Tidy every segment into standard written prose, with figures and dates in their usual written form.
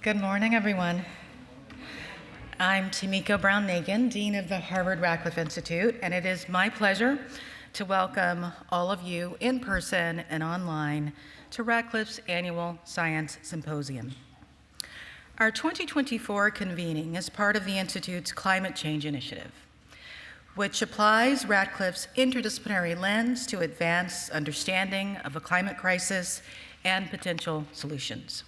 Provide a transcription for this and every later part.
Good morning, everyone. I'm Tamiko Brown-Nagin, Dean of the Harvard Radcliffe Institute, and it is my pleasure to welcome all of you in person and online to Radcliffe's annual Science Symposium. Our 2024 convening is part of the Institute's Climate Change Initiative, which applies Radcliffe's interdisciplinary lens to advance understanding of the climate crisis and potential solutions.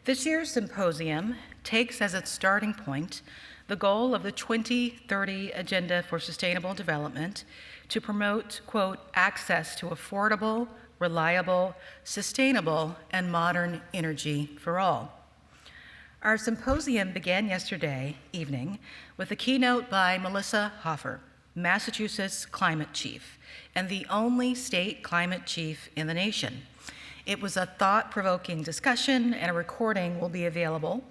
This year's symposium takes as its starting point the goal of the 2030 Agenda for Sustainable Development to promote, quote, access to affordable, reliable, sustainable, and modern energy for all. Our symposium began yesterday evening with a keynote by Melissa Hoffer, Massachusetts Climate Chief, and the only state climate chief in the nation. It was a thought-provoking discussion, and a recording will be available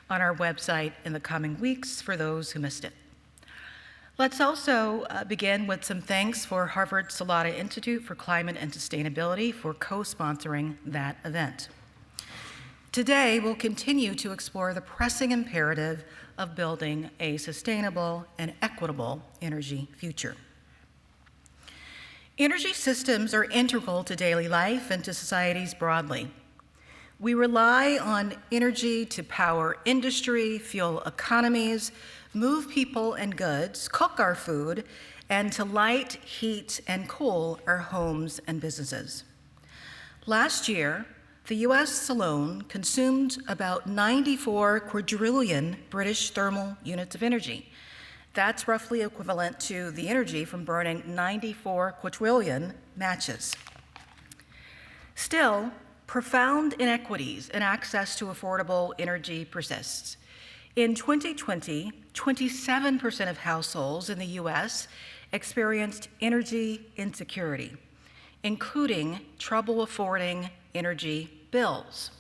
on our website in the coming weeks for those who missed it. Let's also begin with some thanks for Harvard Radcliffe Institute for Climate and Sustainability for co-sponsoring that event. Today, we'll continue to explore the pressing imperative of building a sustainable and equitable energy future. Energy systems are integral to daily life and to societies broadly. We rely on energy to power industry, fuel economies, move people and goods, cook our food, and to light, heat, and cool our homes and businesses. Last year, the US alone consumed about 94 quadrillion British thermal units of energy. That's roughly equivalent to the energy from burning 94 quadrillion matches. Still, profound inequities in access to affordable energy persists. In 2020, 27% of households in the US experienced energy insecurity, including trouble affording energy bills.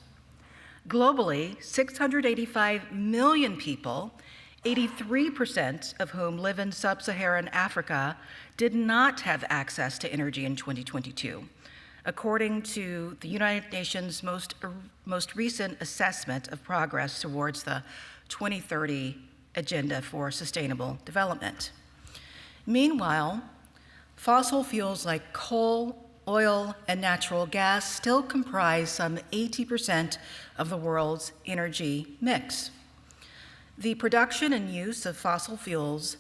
Globally, 685 million people, 83% of whom live in sub-Saharan Africa, did not have access to energy in 2022, according to the United Nations' most recent assessment of progress towards the 2030 Agenda for Sustainable Development. Meanwhile, fossil fuels like coal, oil, and natural gas still comprise some 80% of the world's energy mix. The production and use of fossil fuels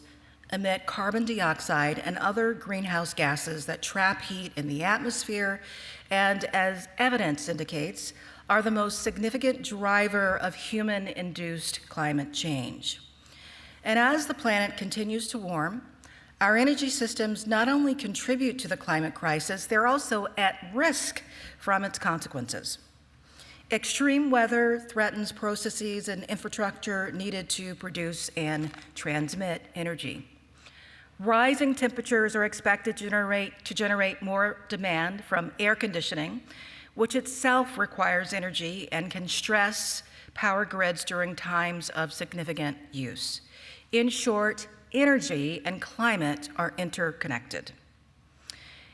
emit carbon dioxide and other greenhouse gases that trap heat in the atmosphere and, as evidence indicates, are the most significant driver of human-induced climate change. And as the planet continues to warm, our energy systems not only contribute to the climate crisis, they're also at risk from its consequences. Extreme weather threatens processes and infrastructure needed to produce and transmit energy. Rising temperatures are expected to generate more demand from air conditioning, which itself requires energy and can stress power grids during times of significant use. In short, energy and climate are interconnected.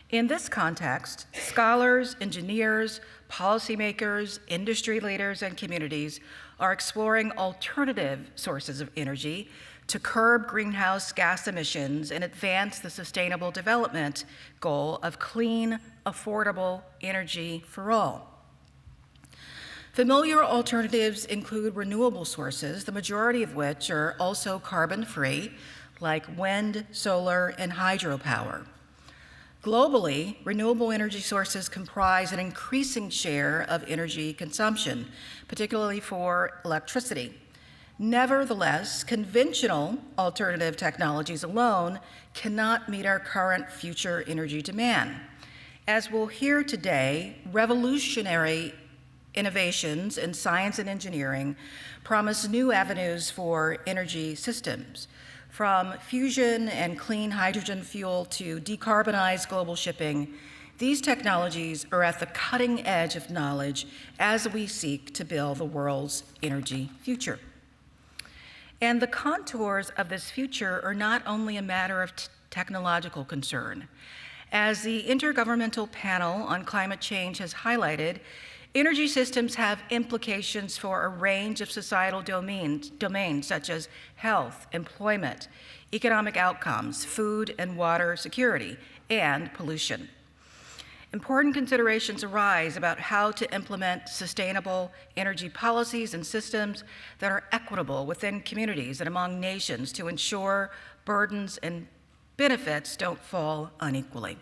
In this context, scholars, engineers, policymakers, industry leaders, and communities are exploring alternative sources of energy to curb greenhouse gas emissions and advance the sustainable development goal of clean, affordable energy for all. Familiar alternatives include renewable sources, the majority of which are also carbon-free, like wind, solar, and hydropower. Globally, renewable energy sources comprise an increasing share of energy consumption, particularly for electricity. Nevertheless, conventional alternative technologies alone cannot meet our current future energy demand. As we'll hear today, revolutionary innovations in science and engineering promise new avenues for energy systems. From fusion and clean hydrogen fuel to decarbonized global shipping, these technologies are at the cutting edge of knowledge as we seek to build the world's energy future. And the contours of this future are not only a matter of technological concern. As the Intergovernmental Panel on Climate Change has highlighted, Energy systems have implications for a range of societal domains such as health, employment, economic outcomes, food and water security, and pollution. Important considerations arise about how to implement sustainable energy policies and systems that are equitable within communities and among nations to ensure burdens and benefits don't fall unequally.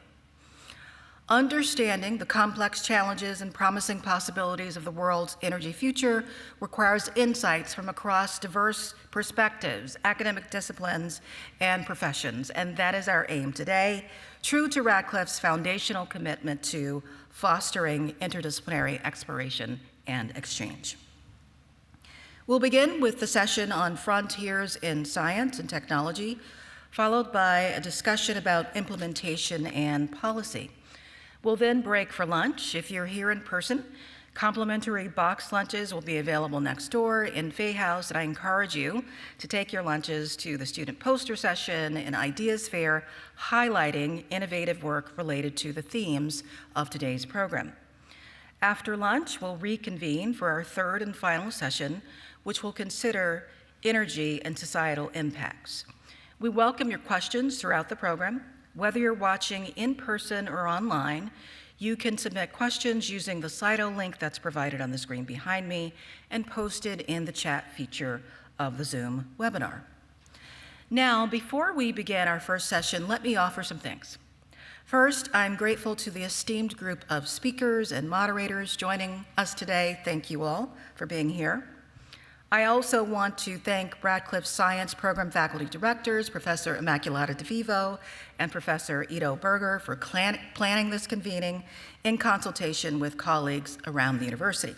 Understanding the complex challenges and promising possibilities of the world's energy future requires insights from across diverse perspectives, academic disciplines, and professions, and that is our aim today, true to Radcliffe's foundational commitment to fostering interdisciplinary exploration and exchange. We'll begin with the session on frontiers in science and technology, followed by a discussion about implementation and policy. We'll then break for lunch. If you're here in person, complimentary box lunches will be available next door in Fay House, and I encourage you to take your lunches to the student poster session and ideas fair, highlighting innovative work related to the themes of today's program. After lunch, we'll reconvene for our third and final session, which will consider energy and societal impacts. We welcome your questions throughout the program. Whether you're watching in person or online, you can submit questions using the Slido link that's provided on the screen behind me and posted in the chat feature of the Zoom webinar. Now, before we begin our first session, let me offer some thanks. First, I'm grateful to the esteemed group of speakers and moderators joining us today. Thank you all for being here. I also want to thank Radcliffe Science Program Faculty Directors, Professor Immaculata DeVivo and Professor Ido Berger for planning this convening in consultation with colleagues around the university.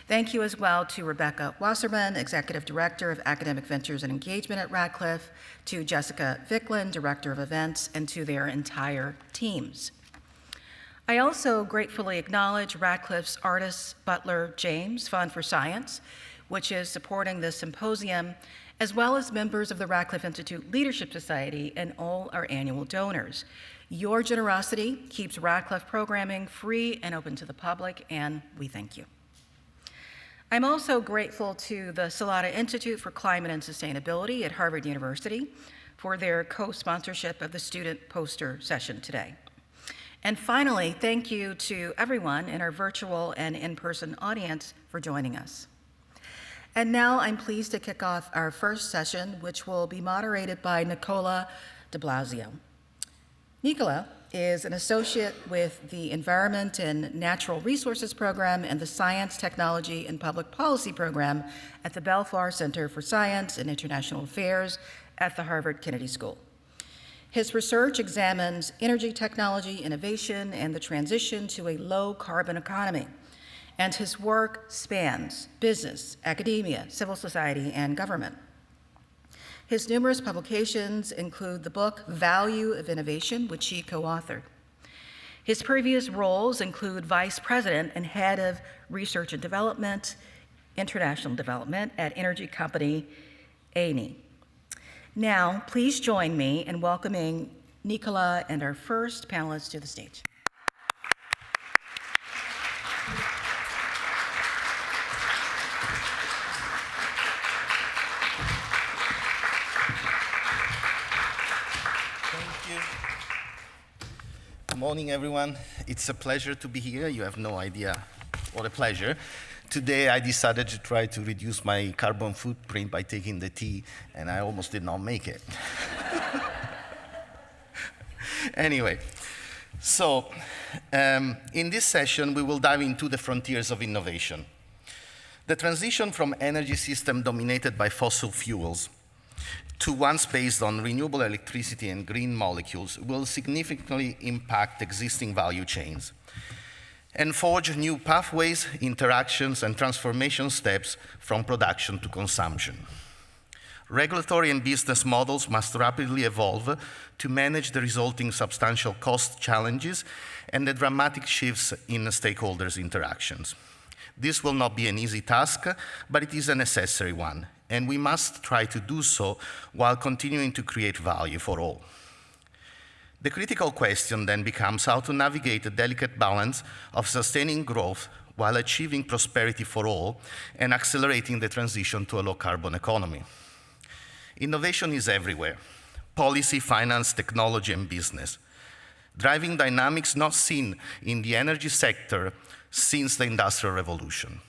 Thank you as well to Rebecca Wasserman, Executive Director of Academic Ventures and Engagement at Radcliffe, to Jessica Vicklin, Director of Events, and to their entire teams. I also gratefully acknowledge Radcliffe's Artis Butler James Fund for Science, which is supporting this symposium, as well as members of the Radcliffe Institute Leadership Society and all our annual donors. Your generosity keeps Radcliffe programming free and open to the public, and we thank you. I'm also grateful to the Salata Institute for Climate and Sustainability at Harvard University for their co-sponsorship of the student poster session today. And finally, thank you to everyone in our virtual and in-person audience for joining us. And now I'm pleased to kick off our first session, which will be moderated by Nicola de Blasio. Nicola is an associate with the Environment and Natural Resources Program and the Science, Technology, and Public Policy Program at the Belfar Center for Science and International Affairs at the Harvard Kennedy School. His research examines energy technology innovation and the transition to a low-carbon economy, and his work spans business, academia, civil society, and government. His numerous publications include the book Value of Innovation, which he co-authored. His previous roles include Vice President and Head of Research and Development, International Development at energy company Eni. Now, please join me in welcoming Nicola and our first panelists to the stage. Good morning, everyone. It's a pleasure to be here. You have no idea what a pleasure. Today, I decided to try to reduce my carbon footprint by taking the tea, and I almost did not make it. Anyway, so in this session, we will dive into the frontiers of innovation. The transition from energy system dominated by fossil fuels to ones based on renewable electricity and green molecules will significantly impact existing value chains and forge new pathways, interactions, and transformation steps from production to consumption. Regulatory and business models must rapidly evolve to manage the resulting substantial cost challenges and the dramatic shifts in stakeholders' interactions. This will not be an easy task, but it is a necessary one, and we must try to do so while continuing to create value for all. The critical question then becomes how to navigate the delicate balance of sustaining growth while achieving prosperity for all and accelerating the transition to a low-carbon economy. Innovation is everywhere: policy, finance, technology, and business, driving dynamics not seen in the energy sector since the Industrial Revolution.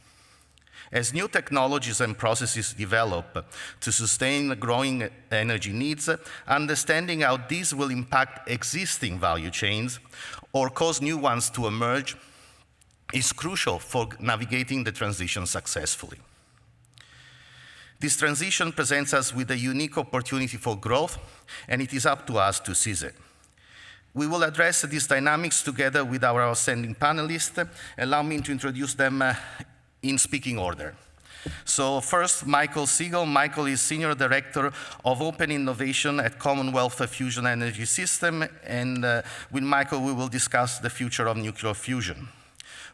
As new technologies and processes develop to sustain the growing energy needs, understanding how these will impact existing value chains or cause new ones to emerge is crucial for navigating the transition successfully. This transition presents us with a unique opportunity for growth, and it is up to us to seize it. We will address these dynamics together with our outstanding panelists. Allow me to introduce them in speaking order. So first, Michael Segal. Michael is Senior Director of Open Innovation at Commonwealth Fusion Energy Systems, and with Michael we will discuss the future of nuclear fusion.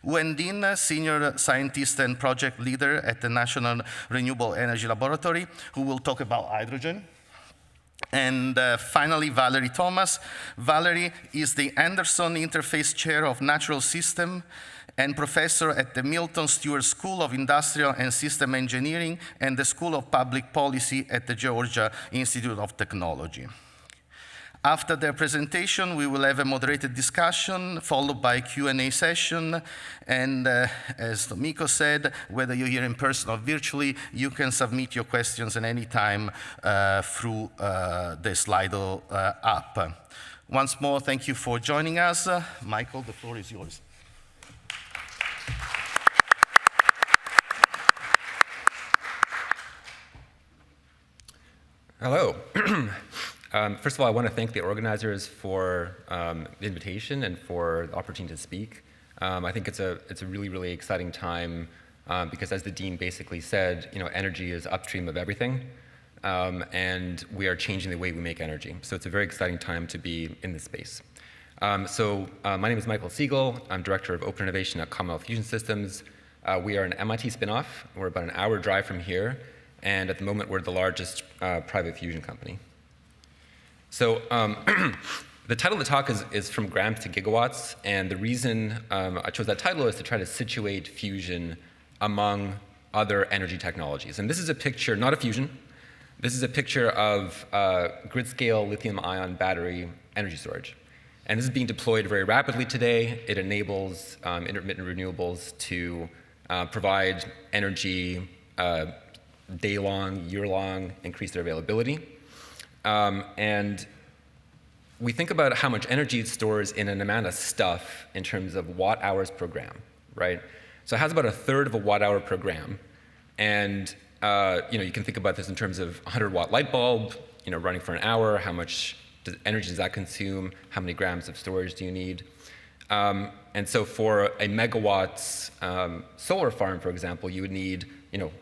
Huyen Dinh, Senior Scientist and Project Leader at the National Renewable Energy Laboratory, who will talk about hydrogen. And finally, Valerie Thomas. Valerie is the Anderson Interface Chair of Natural System and professor at the Milton Stewart School of Industrial and System Engineering and the School of Public Policy at the Georgia Institute of Technology. After their presentation, we will have a moderated discussion followed by a Q&A session. And as Tomiko said, whether you're here in person or virtually, you can submit your questions at any time through the Slido app. Once more, thank you for joining us. Michael, the floor is yours. Hello. First of all, I want to thank the organizers for the invitation and for the opportunity to speak. I think it's a really, really exciting time because, as the Dean basically said, energy is upstream of everything, and we are changing the way we make energy. So it's a very exciting time to be in this space. My name is Michael Segal. I'm Director of Open Innovation at Commonwealth Fusion Systems. We are an MIT spinoff. We're about an hour drive from here, and at the moment we're the largest private fusion company. So the title of the talk is From Grams to Gigawatts, and the reason I chose that title is to try to situate fusion among other energy technologies. And this is a picture, not of fusion, this is a picture of grid-scale lithium-ion battery energy storage. And this is being deployed very rapidly today. It enables intermittent renewables to provide energy day-long, year-long, increase their availability. And we think about how much energy it stores in an amount of stuff in terms of watt-hours per gram, right? So it has about 1/3 of a watt-hour per gram. And you can think about this in terms of a 100-watt light bulb, running for an hour. How much energy does that consume? How many grams of storage do you need? And so for a megawatt's solar farm, for example, you would need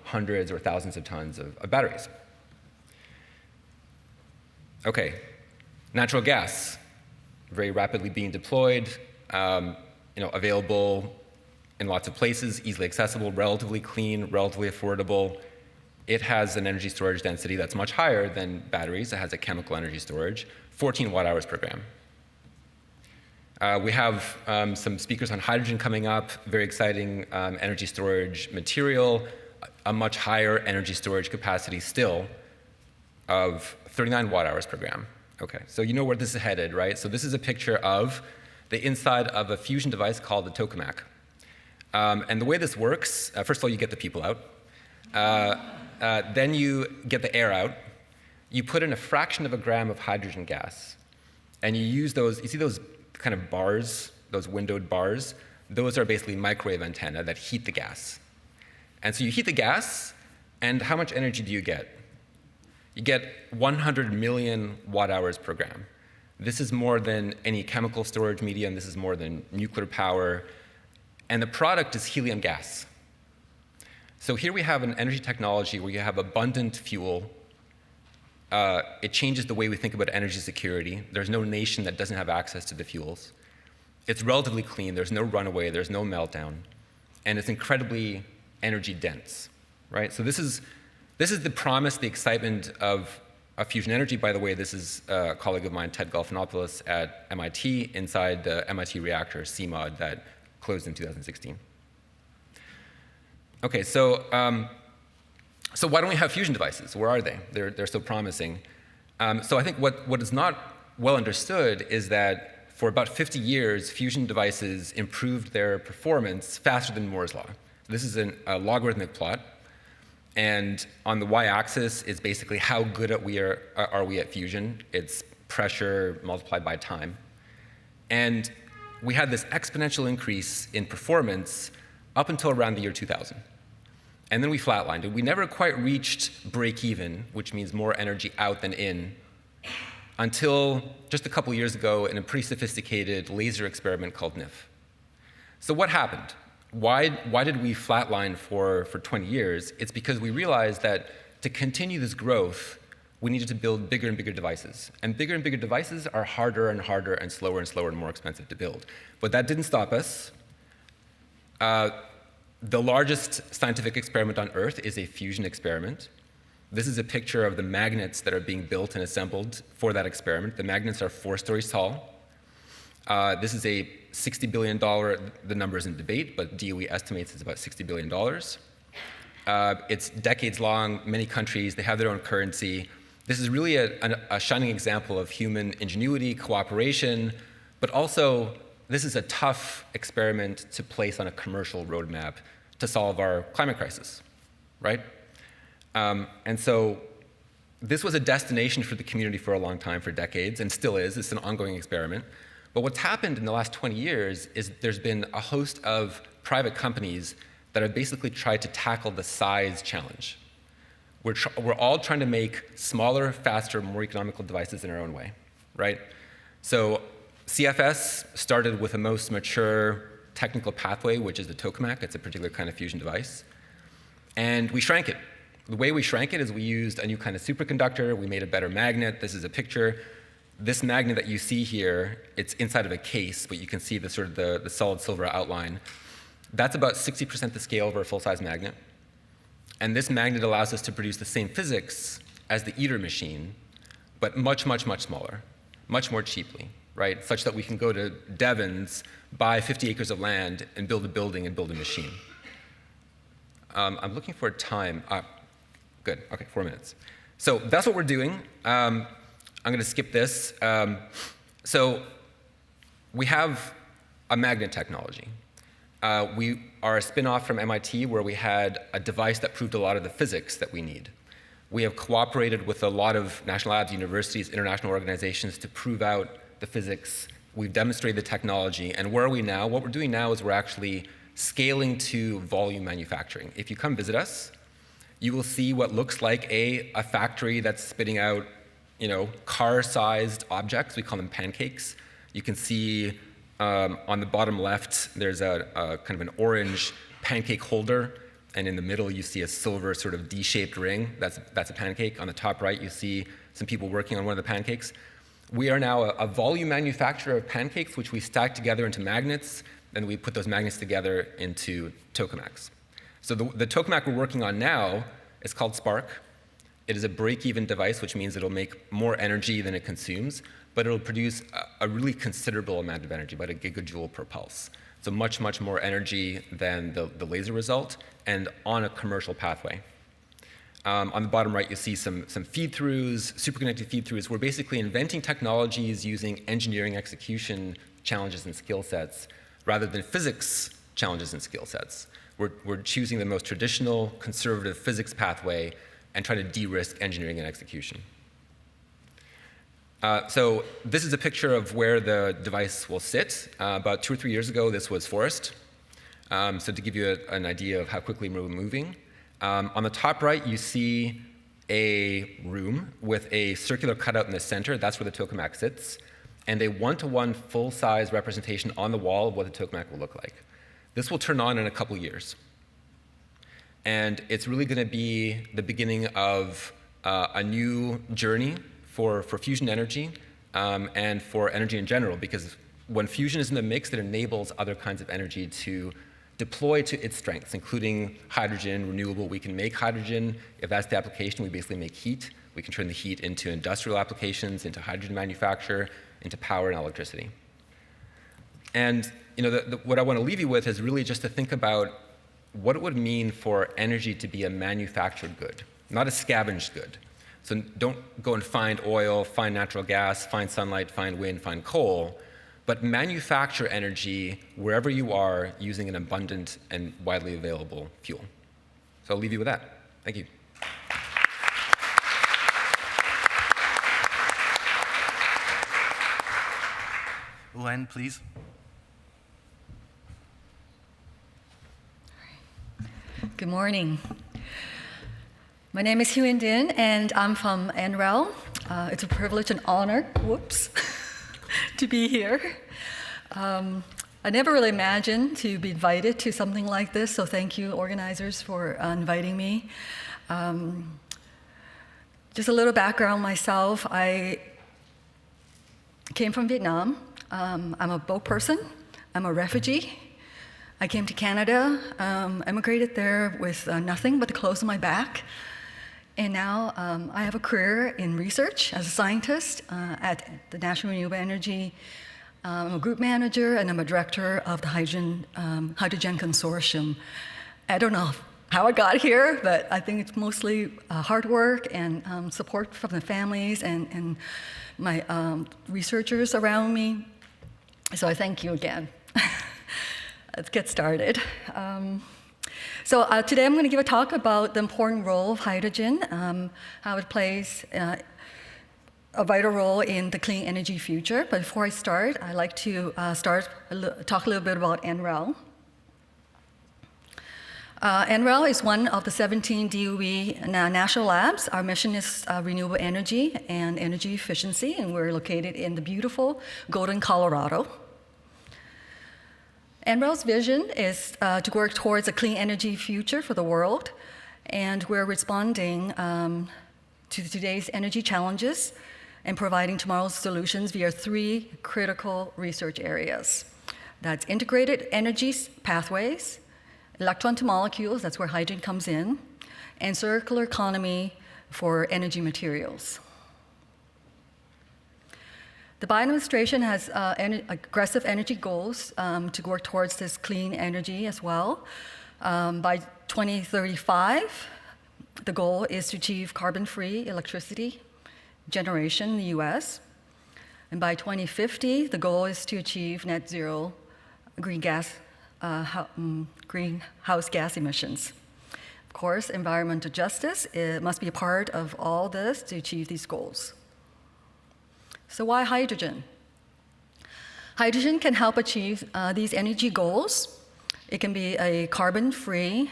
hundreds or thousands of tons of batteries. Okay, natural gas, very rapidly being deployed, available in lots of places, easily accessible, relatively clean, relatively affordable. It has an energy storage density that's much higher than batteries. It has a chemical energy storage, 14 watt-hours per gram. We have some speakers on hydrogen coming up, very exciting energy storage material, a much higher energy storage capacity still of 39 watt-hours per gram. Okay, so you know where this is headed, right? So this is a picture of the inside of a fusion device called the tokamak. And the way this works, first of all, you get the people out. Then you get the air out. You put in a fraction of a gram of hydrogen gas. And you use those, you see those kind of bars, those windowed bars? Those are basically microwave antennae that heat the gas. And so you heat the gas, and how much energy do you get? You get 100 million watt-hours per gram. This is more than any chemical storage medium. This is more than nuclear power. And the product is helium gas. So here we have an energy technology where you have abundant fuel. It changes the way we think about energy security. There's no nation that doesn't have access to the fuels. It's relatively clean. There's no runaway. There's no meltdown. And it's incredibly energy dense, right? So this is the promise, the excitement of fusion energy. By the way, this is a colleague of mine, Ted Golfinopoulos at MIT, inside the MIT reactor CMOD that closed in 2016. Okay, so why don't we have fusion devices? Where are they? They're so promising. So I think what is not well understood is that for about 50 years, fusion devices improved their performance faster than Moore's law. This is a logarithmic plot, and on the y-axis is basically how good are we at fusion. It's pressure multiplied by time. And we had this exponential increase in performance up until around the year 2000. And then we flatlined it. We never quite reached break even, which means more energy out than in, until just a couple years ago in a pretty sophisticated laser experiment called NIF. So what happened? Why did we flatline for 20 years? It's because we realized that to continue this growth, we needed to build bigger and bigger devices. And bigger devices are harder and harder and slower and more expensive to build. But that didn't stop us. The largest scientific experiment on Earth is a fusion experiment. This is a picture of the magnets that are being built and assembled for that experiment. The magnets are 4 stories tall. This is a $60 billion, the number is in debate, but DOE estimates it's about $60 billion. It's decades long, many countries, they have their own currency. This is really a shining example of human ingenuity, cooperation, but also this is a tough experiment to place on a commercial roadmap to solve our climate crisis, right? And so this was a destination for the community for a long time, for decades, and still is. It's an ongoing experiment. But what's happened in the last 20 years is there's been a host of private companies that have basically tried to tackle the size challenge. We're all trying to make smaller, faster, more economical devices in our own way, right? So CFS started with the most mature technical pathway, which is the tokamak. It's a particular kind of fusion device. And we shrank it. The way we shrank it is we used a new kind of superconductor. We made a better magnet. This is a picture. This magnet that you see here, it's inside of a case, but you can see the sort of the solid silver outline. That's about 60% the scale of our full-size magnet. And this magnet allows us to produce the same physics as the ITER machine, but much smaller, much more cheaply, right? Such that we can go to Devon's, buy 50 acres of land, and build a building and build a machine. I'm looking for a time. Good, okay, 4 minutes. So that's what we're doing. I'm going to skip this. So we have a magnet technology. We are a spin-off from MIT where we had a device that proved a lot of the physics that we need. We have cooperated with a lot of national labs, universities, international organizations to prove out the physics. We've demonstrated the technology. And where are we now? What we're doing now is we're actually scaling to volume manufacturing. If you come visit us, you will see what looks like a factory that's spitting out, car-sized objects. We call them pancakes. You can see on the bottom left, there's a kind of an orange pancake holder, and in the middle you see a silver sort of D-shaped ring. That's a pancake. On the top right, you see some people working on one of the pancakes. We are now a volume manufacturer of pancakes, which we stack together into magnets, and we put those magnets together into tokamaks. So the tokamak we're working on now is called Spark. It is a break-even device, which means it'll make more energy than it consumes, but it'll produce a really considerable amount of energy, about a gigajoule per pulse. So much more energy than the laser result, and on a commercial pathway. On the bottom right, you see some feed-throughs, superconducting feed-throughs. We're basically inventing technologies using engineering execution challenges and skill sets rather than physics challenges and skill sets. We're choosing the most traditional, conservative physics pathway and trying to de-risk engineering and execution. So this is a picture of where the device will sit. About 2 or 3 years ago, this was forest. So to give you an idea of how quickly we're moving. On the top right, you see a room with a circular cutout in the center. That's where the tokamak sits. And a one-to-one full-size representation on the wall of what the tokamak will look like. This will turn on in a couple years. And it's really going to be the beginning of a new journey for fusion energy and for energy in general, because when fusion is in the mix, it enables other kinds of energy to deploy to its strengths, including hydrogen, renewable. We can make hydrogen. If that's the application, we basically make heat. We can turn the heat into industrial applications, into hydrogen manufacture, into power and electricity. And what I want to leave you with is really just to think about what it would mean for energy to be a manufactured good, not a scavenged good. So don't go and find oil, find natural gas, find sunlight, find wind, find coal, but manufacture energy wherever you are using an abundant and widely available fuel. So I'll leave you with that. Thank you. Huyen, please. Good morning. My name is Huyen Dinh, and I'm from NREL. It's a privilege and honor, to be here. I never really imagined to be invited to something like this, so thank you, organizers, for inviting me. Just a little background myself. I came from Vietnam. I'm a boat person. I'm a refugee. I came to Canada, emigrated there with nothing but the clothes on my back. And now I have a career in research as a scientist at the National Renewable Energy. I'm a group manager, and I'm a director of the Hydrogen Consortium. I don't know how I got here, but I think it's mostly hard work and support from the families and my researchers around me. So I thank you again. Let's get started. Today I'm going to give a talk about the important role of hydrogen, how it plays a vital role in the clean energy future. But before I start, I'd like to talk a little bit about NREL. NREL is one of the 17 DOE national labs. Our mission is renewable energy and energy efficiency, and we're located in the beautiful Golden, Colorado. NREL's vision is to work towards a clean energy future for the world, and we're responding to today's energy challenges and providing tomorrow's solutions via 3 critical research areas. That's integrated energy pathways, electron to molecules, that's where hydrogen comes in, and circular economy for energy materials. The Biden administration has aggressive energy goals to work towards this clean energy as well. By 2035, the goal is to achieve carbon-free electricity generation in the US. And by 2050, the goal is to achieve net zero greenhouse gas emissions. Of course, environmental justice must be a part of all this to achieve these goals. So why hydrogen? Hydrogen can help achieve these energy goals. It can be a carbon-free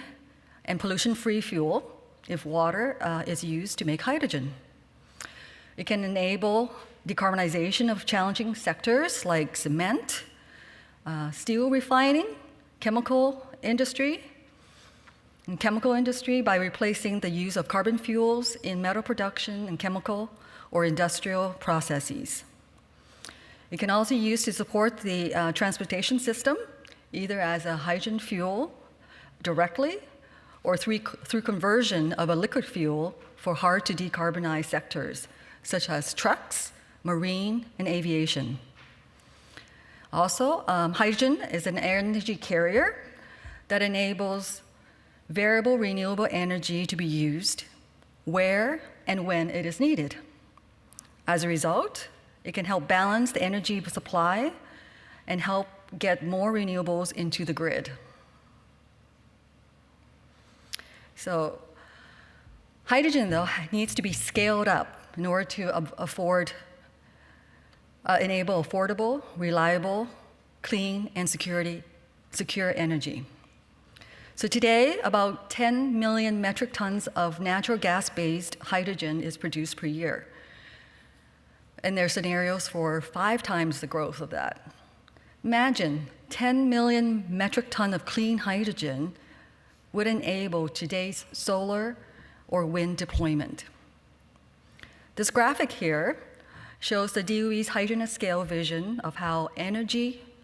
and pollution-free fuel if water is used to make hydrogen. It can enable decarbonization of challenging sectors like cement, steel refining, chemical industry by replacing the use of carbon fuels in metal production and chemical or industrial processes. It can also be used to support the transportation system, either as a hydrogen fuel directly or through conversion of a liquid fuel for hard to decarbonize sectors, such as trucks, marine, and aviation. Also, hydrogen is an energy carrier that enables variable renewable energy to be used where and when it is needed. As a result, it can help balance the energy supply and help get more renewables into the grid. So hydrogen, though, needs to be scaled up in order to enable affordable, reliable, clean, and secure energy. So today, about 10 million metric tons of natural gas-based hydrogen is produced per year. And there are scenarios for 5 times the growth of that. Imagine 10 million metric ton of clean hydrogen would enable today's solar or wind deployment. This graphic here shows the DOE's hydrogen at scale vision of how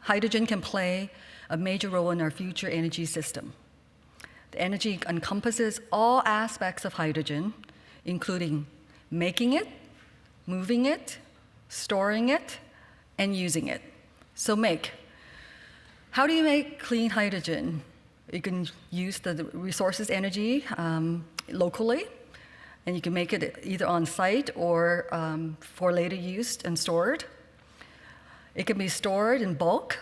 hydrogen can play a major role in our future energy system. The energy encompasses all aspects of hydrogen, including making it, moving it, storing it, and using it. So how do you make clean hydrogen? You can use the resources energy locally, and you can make it either on site or for later use and stored. It can be stored in bulk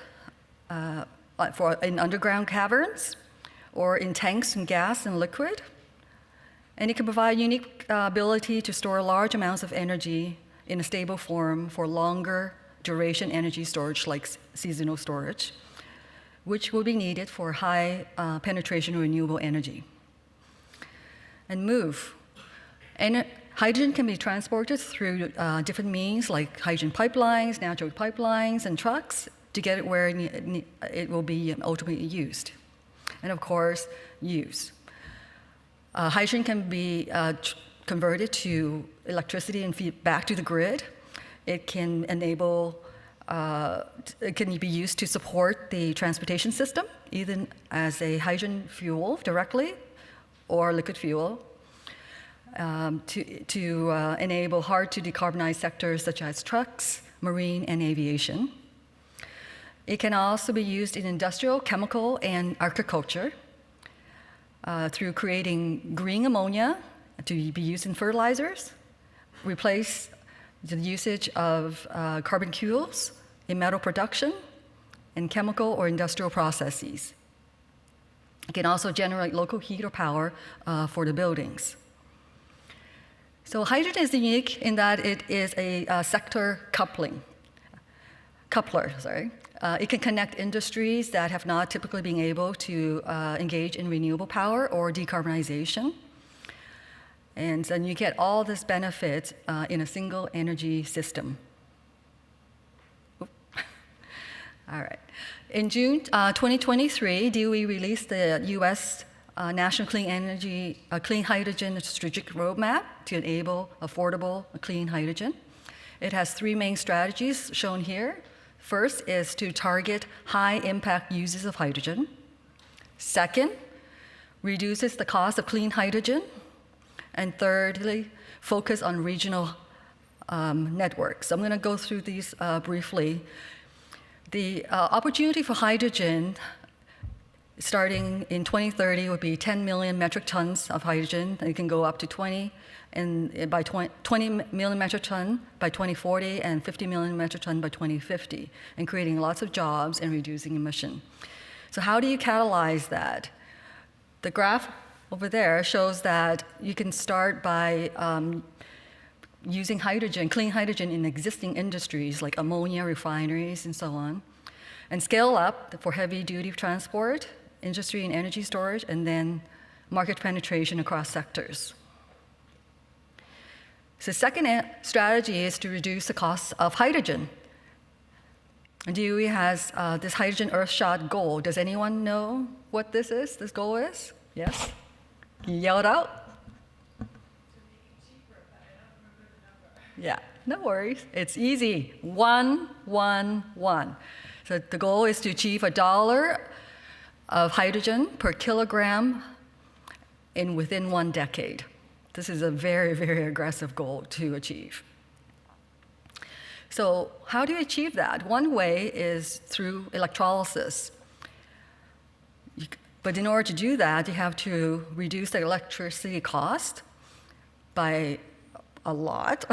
in underground caverns or in tanks in gas and liquid. And it can provide unique ability to store large amounts of energy in a stable form for longer duration energy storage like seasonal storage, which will be needed for high penetration renewable energy. And move. Hydrogen can be transported through different means like hydrogen pipelines, natural pipelines, and trucks to get it where it will be ultimately used. And of course, use. Hydrogen can be converted to electricity and feed back to the grid. It can enable, it can be used to support the transportation system, either as a hydrogen fuel directly or liquid fuel, to enable hard-to-decarbonize sectors such as trucks, marine, and aviation. It can also be used in industrial, chemical, and agriculture through creating green ammonia to be used in fertilizers, replace the usage of carbon fuels in metal production, and chemical or industrial processes. It can also generate local heat or power for the buildings. So hydrogen is unique in that it is a sector coupler. It can connect industries that have not typically been able to engage in renewable power or decarbonization. And then you get all this benefit in a single energy system. All right. In June 2023, DOE released the U.S. National Clean Hydrogen Strategic Roadmap to enable affordable clean hydrogen. It has three main strategies shown here. First is to target high-impact uses of hydrogen. Second, reduces the cost of clean hydrogen. And thirdly, focus on regional networks. So I'm going to go through these briefly. The opportunity for hydrogen starting in 2030 would be 10 million metric tons of hydrogen. It can go up to 20 million metric ton by 2040 and 50 million metric ton by 2050, and creating lots of jobs and reducing emission. So how do you catalyze that? The graph over there shows that you can start by using hydrogen, clean hydrogen in existing industries like ammonia refineries and so on, and scale up for heavy-duty transport, industry and energy storage, and then market penetration across sectors. So the second strategy is to reduce the cost of hydrogen. DOE has this hydrogen Earthshot goal. Does anyone know what this goal is? Yes? Can you yell it out? Yeah, no worries. It's easy. 1, 1, 1. So the goal is to achieve $1 of hydrogen per kilogram within 1 decade. This is a very, very aggressive goal to achieve. So how do you achieve that? One way is through electrolysis. But in order to do that, you have to reduce the electricity cost by a lot,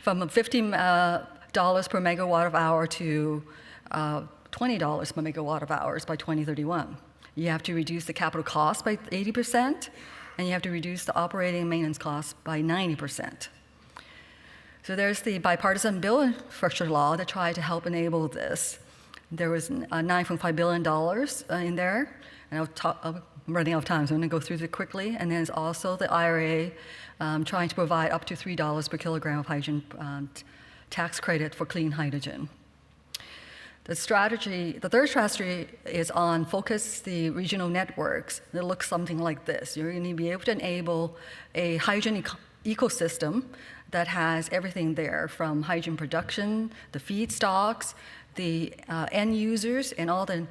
from $15 per megawatt of hour to $20 per megawatt of hours by 2031. You have to reduce the capital cost by 80%, and you have to reduce the operating and maintenance costs by 90%. So there's the bipartisan bill infrastructure law that tried to help enable this. There was $9.5 billion in there, and I'm running out of time, so I'm going to go through it quickly. And then there's also the IRA trying to provide up to $3 per kilogram of hydrogen tax credit for clean hydrogen. The third strategy is on focus the regional networks. It looks something like this. You're going to be able to enable a hydrogen ecosystem that has everything there, from hydrogen production, the feedstocks, the end users, and all the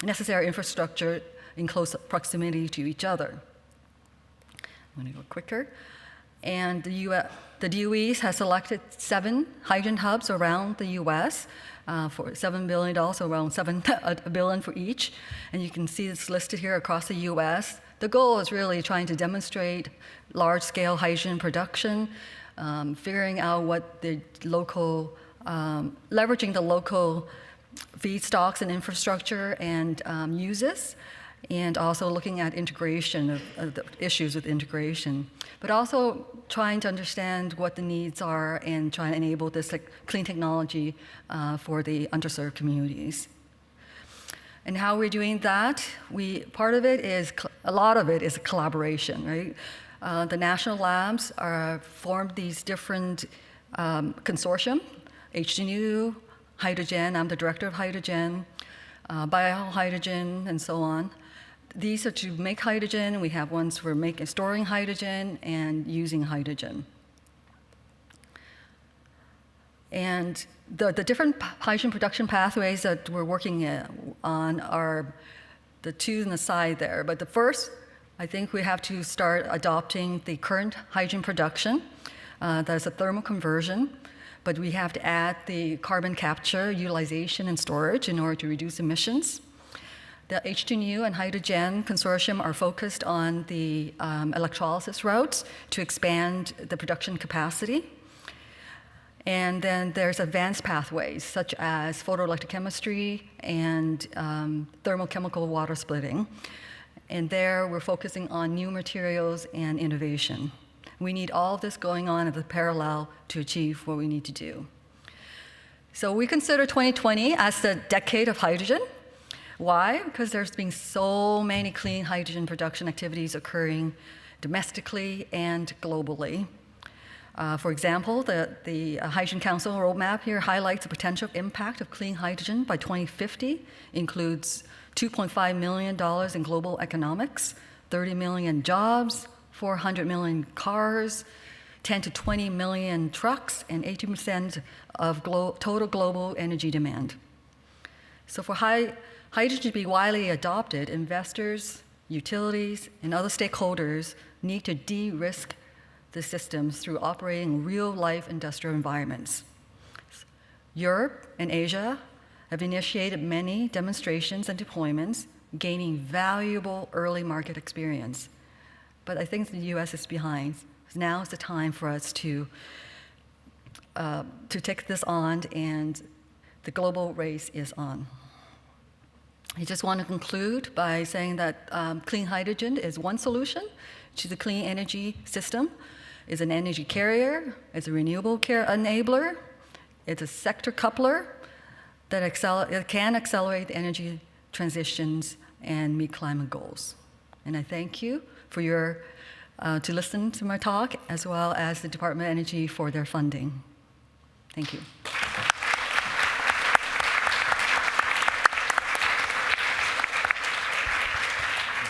necessary infrastructure in close proximity to each other. I'm going to go quicker. And the DOE has selected 7 hydrogen hubs around the US for $7 billion, so around $7 billion for each. And you can see it's listed here across the US. The goal is really trying to demonstrate large-scale hydrogen production, figuring out what the local, leveraging the local feedstocks and infrastructure and uses, and also looking at integration of the issues with integration, but also trying to understand what the needs are and trying to enable this clean technology for the underserved communities. And how we're doing that, part of it is, a lot of it is a collaboration, right? The national labs formed these different consortium, H2, hydrogen, I'm the director of hydrogen, biohydrogen, and so on. These are to make hydrogen. We have ones for storing hydrogen and using hydrogen. And the different hydrogen production pathways that we're working on are the two on the side there. But the first, I think we have to start adopting the current hydrogen production. That's a thermal conversion. But we have to add the carbon capture, utilization, and storage in order to reduce emissions. The H2 and hydrogen consortium are focused on the electrolysis routes to expand the production capacity. And then there's advanced pathways, such as photoelectrochemistry and thermochemical water splitting. And there we're focusing on new materials and innovation. We need all of this going on as a parallel to achieve what we need to do. So we consider 2020 as the decade of hydrogen. Why? Because there's been so many clean hydrogen production activities occurring domestically and globally. For example, the Hydrogen Council roadmap here highlights the potential impact of clean hydrogen by 2050, includes $2.5 million in global economics, 30 million jobs, 400 million cars, 10 to 20 million trucks, and 18% of total global energy demand. So for hydrogen to be widely adopted, investors, utilities, and other stakeholders need to de-risk the systems through operating real-life industrial environments. Europe and Asia have initiated many demonstrations and deployments, gaining valuable early market experience. But I think the US is behind. Now is the time for us to take this on, and the global race is on. I just want to conclude by saying that clean hydrogen is one solution to the clean energy system. It's an energy carrier, it's a renewable care enabler, it's a sector coupler that it can accelerate energy transitions and meet climate goals. And I thank you for to listen to my talk, as well as the Department of Energy for their funding. Thank you.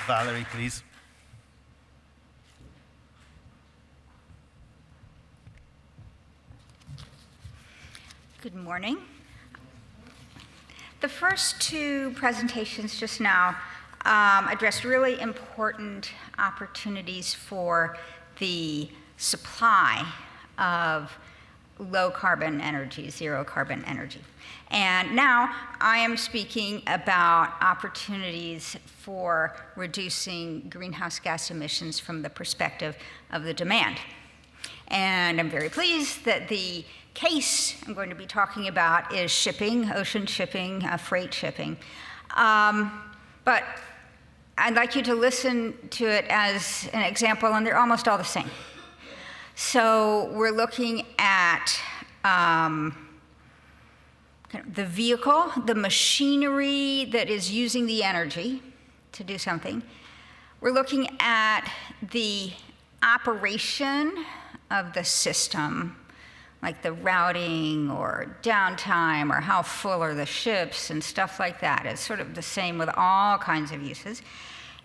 Valerie, please. Good morning. The first two presentations just now addressed really important opportunities for the supply of low carbon energy, zero carbon energy. And now I am speaking about opportunities for reducing greenhouse gas emissions from the perspective of the demand. And I'm very pleased that the case I'm going to be talking about is shipping, ocean shipping, freight shipping. But I'd like you to listen to it as an example, and they're almost all the same. So we're looking at the vehicle, the machinery that is using the energy to do something. We're looking at the operation of the system, like the routing or downtime or how full are the ships and stuff like that. It's sort of the same with all kinds of uses.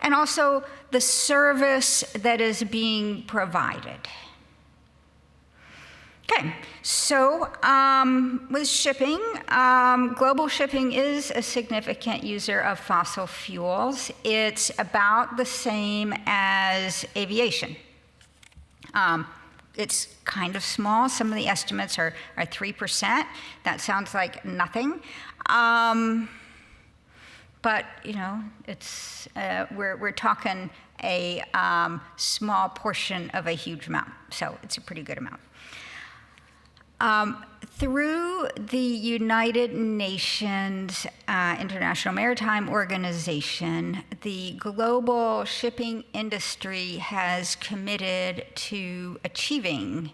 And also the service that is being provided. Okay, so with shipping, global shipping is a significant user of fossil fuels. It's about the same as aviation. it's kind of small. Some of the estimates are 3%. That sounds like nothing. But, you know, it's, we're talking a small portion of a huge amount. So it's a pretty good amount. Through the United Nations International Maritime Organization, the global shipping industry has committed to achieving,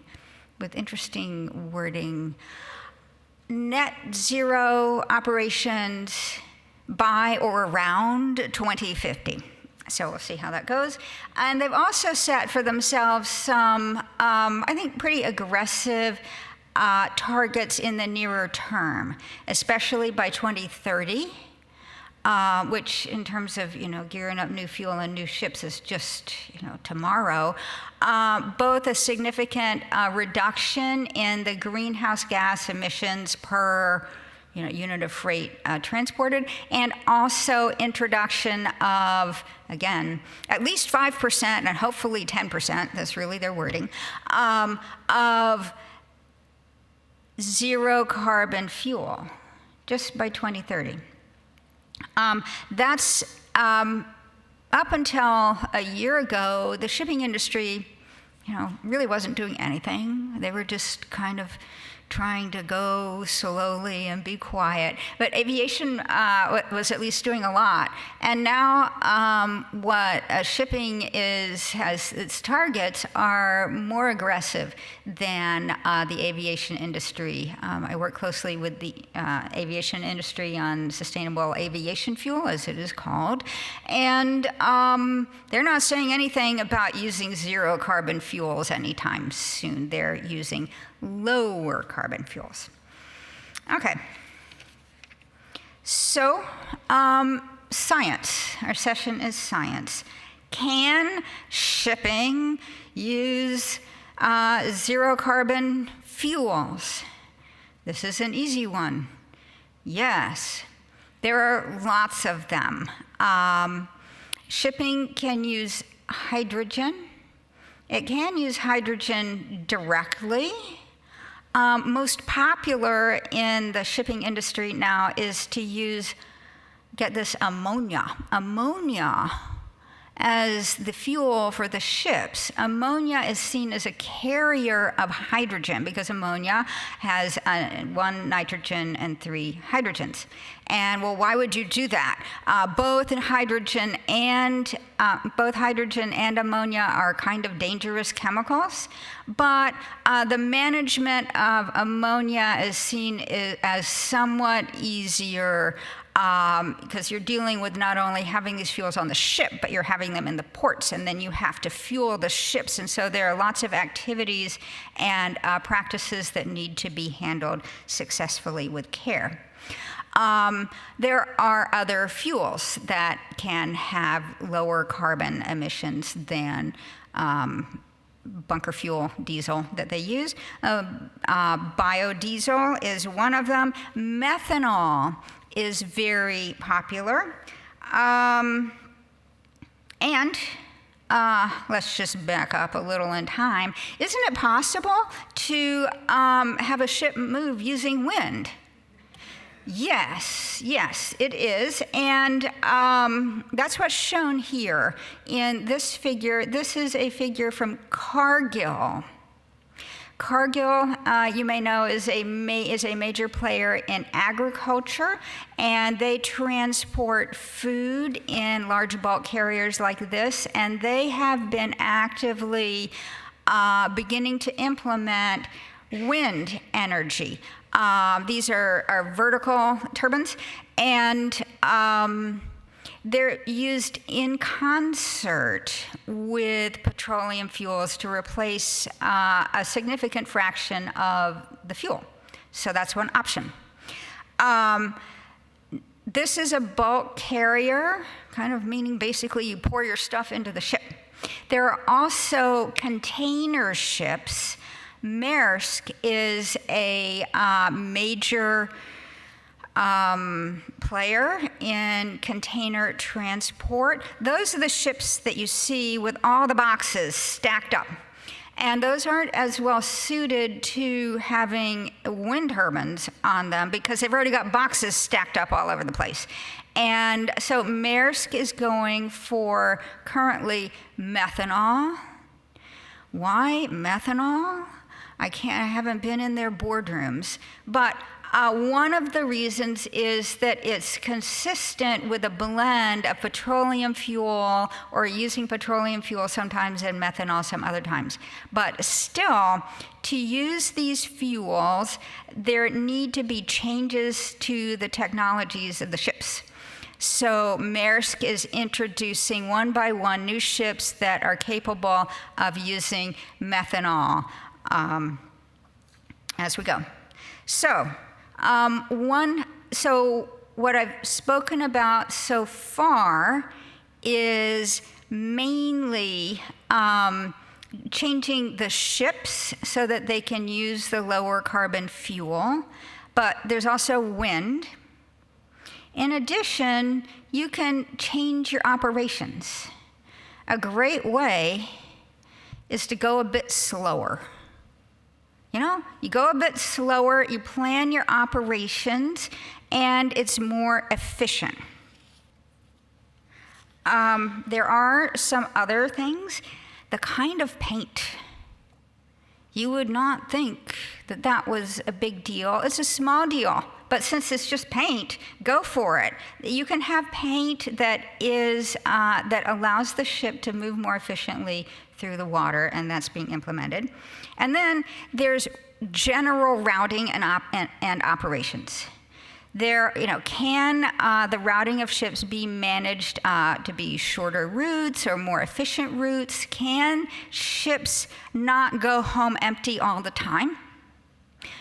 with interesting wording, net zero operations by or around 2050. So we'll see how that goes. And they've also set for themselves some, I think, pretty aggressive targets in the nearer term, especially by 2030, which in terms of, you know, gearing up new fuel and new ships is just, you know, tomorrow. Both a significant reduction in the greenhouse gas emissions per, you know, unit of freight transported, and also introduction of, again, at least 5% and hopefully 10%, that's really their wording, of zero carbon fuel, just by 2030. That's up until a year ago, the shipping industry, you know, really wasn't doing anything. They were just kind of trying to go slowly and be quiet. But aviation was at least doing a lot. And now what shipping has its targets are more aggressive than the aviation industry. I work closely with the aviation industry on sustainable aviation fuel, as it is called. And they're not saying anything about using zero carbon fuels anytime soon. They're using lower carbon fuels. Okay. So, science. Our session is science. Can shipping use zero carbon fuels? This is an easy one. Yes. There are lots of them. Shipping can use hydrogen. It can use hydrogen directly. Most popular in the shipping industry now is to use, get this, ammonia. Ammonia as the fuel for the ships. Ammonia is seen as a carrier of hydrogen because ammonia has 1 nitrogen and 3 hydrogens. And well, why would you do that? Both hydrogen and ammonia are kind of dangerous chemicals, but the management of ammonia is seen as somewhat easier because you're dealing with not only having these fuels on the ship, but you're having them in the ports, and then you have to fuel the ships. And so there are lots of activities and practices that need to be handled successfully with care. There are other fuels that can have lower carbon emissions than bunker fuel diesel that they use. Biodiesel is one of them. Methanol is very popular. And let's just back up a little in time. Isn't it possible to have a ship move using wind? Yes, it is. And that's what's shown here in this figure. This is a figure from Cargill. Cargill, you may know, is a major player in agriculture, and they transport food in large bulk carriers like this, and they have been actively beginning to implement wind energy. These are vertical turbines, and they're used in concert with petroleum fuels to replace a significant fraction of the fuel. So that's one option. This is a bulk carrier, kind of meaning basically you pour your stuff into the ship. There are also container ships. Maersk is a major player in container transport. Those are the ships that you see with all the boxes stacked up. And those aren't as well suited to having wind turbines on them because they've already got boxes stacked up all over the place. And so Maersk is going for currently methanol. Why methanol? I haven't been in their boardrooms, but one of the reasons is that it's consistent with a blend of petroleum fuel or using petroleum fuel sometimes and methanol some other times. But still, to use these fuels, there need to be changes to the technologies of the ships. So Maersk is introducing one by one new ships that are capable of using methanol as we go. So what I've spoken about so far is mainly changing the ships so that they can use the lower carbon fuel, but there's also wind. In addition, you can change your operations. A great way is to go a bit slower. You know, you go a bit slower, you plan your operations, and it's more efficient. There are some other things. The kind of paint. You would not think that that was a big deal. It's a small deal, but since it's just paint, go for it. You can have paint that that allows the ship to move more efficiently through the water, and that's being implemented. And then there's general routing and operations. Can the routing of ships be managed to be shorter routes or more efficient routes? Can ships not go home empty all the time?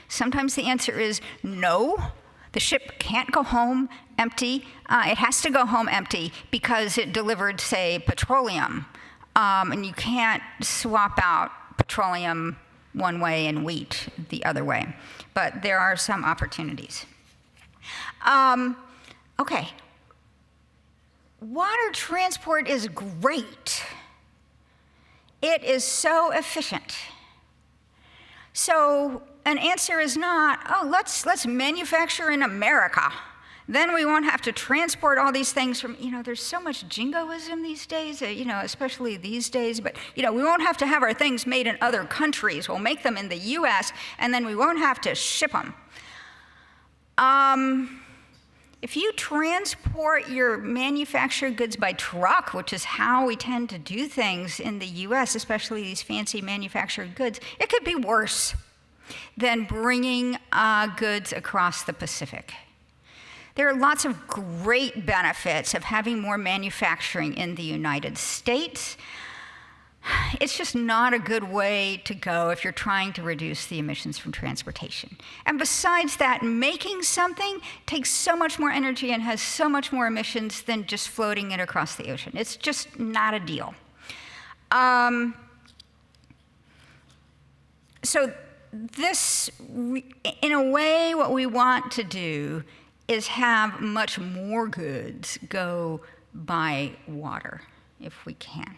Sometimes the answer is no. The ship can't go home empty. It has to go home empty because it delivered, say, petroleum. And you can't swap out petroleum one way and wheat the other way. But there are some opportunities. Okay. Water transport is great. It is so efficient. So an answer is not, let's manufacture in America. Then we won't have to transport all these things from, there's so much jingoism these days, especially these days, but, we won't have to have our things made in other countries. We'll make them in the US, and then we won't have to ship them. If you transport your manufactured goods by truck, which is how we tend to do things in the US, especially these fancy manufactured goods, it could be worse than bringing goods across the Pacific. There are lots of great benefits of having more manufacturing in the United States. It's just not a good way to go if you're trying to reduce the emissions from transportation. And besides that, making something takes so much more energy and has so much more emissions than just floating it across the ocean. It's just not a deal. So this, in a way, what we want to do is have much more goods go by water, if we can.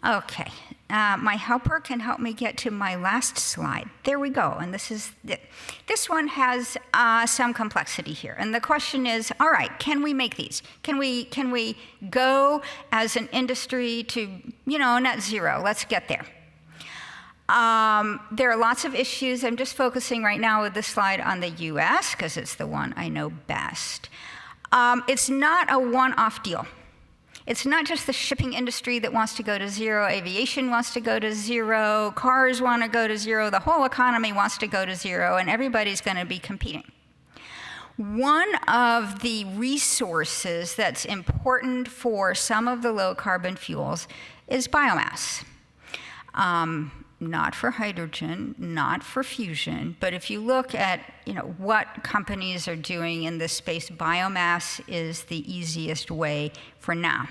Okay, my helper can help me get to my last slide. There we go, and this one has some complexity here. And the question is, all right, can we make these? Can we go as an industry to, net zero? Let's get there. There are lots of issues. I'm just focusing right now with this slide on the US because it's the one I know best. It's not a one-off deal. It's not just the shipping industry that wants to go to zero. Aviation wants to go to zero. Cars want to go to zero. The whole economy wants to go to zero, and everybody's going to be competing. One of the resources that's important for some of the low-carbon fuels is biomass. Not for hydrogen, not for fusion, but if you look at what companies are doing in this space, biomass is the easiest way for now.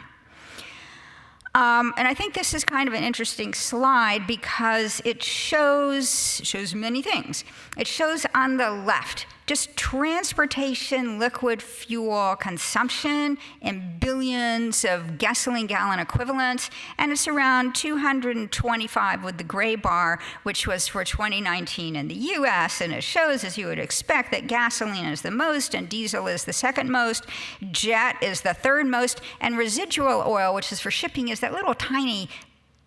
And I think this is kind of an interesting slide because it shows many things. It shows on the left just transportation liquid fuel consumption in billions of gasoline gallon equivalents, and it's around 225 with the gray bar, which was for 2019 in the US, and it shows, as you would expect, that gasoline is the most, and diesel is the second most, jet is the third most, and residual oil, which is for shipping, is that little tiny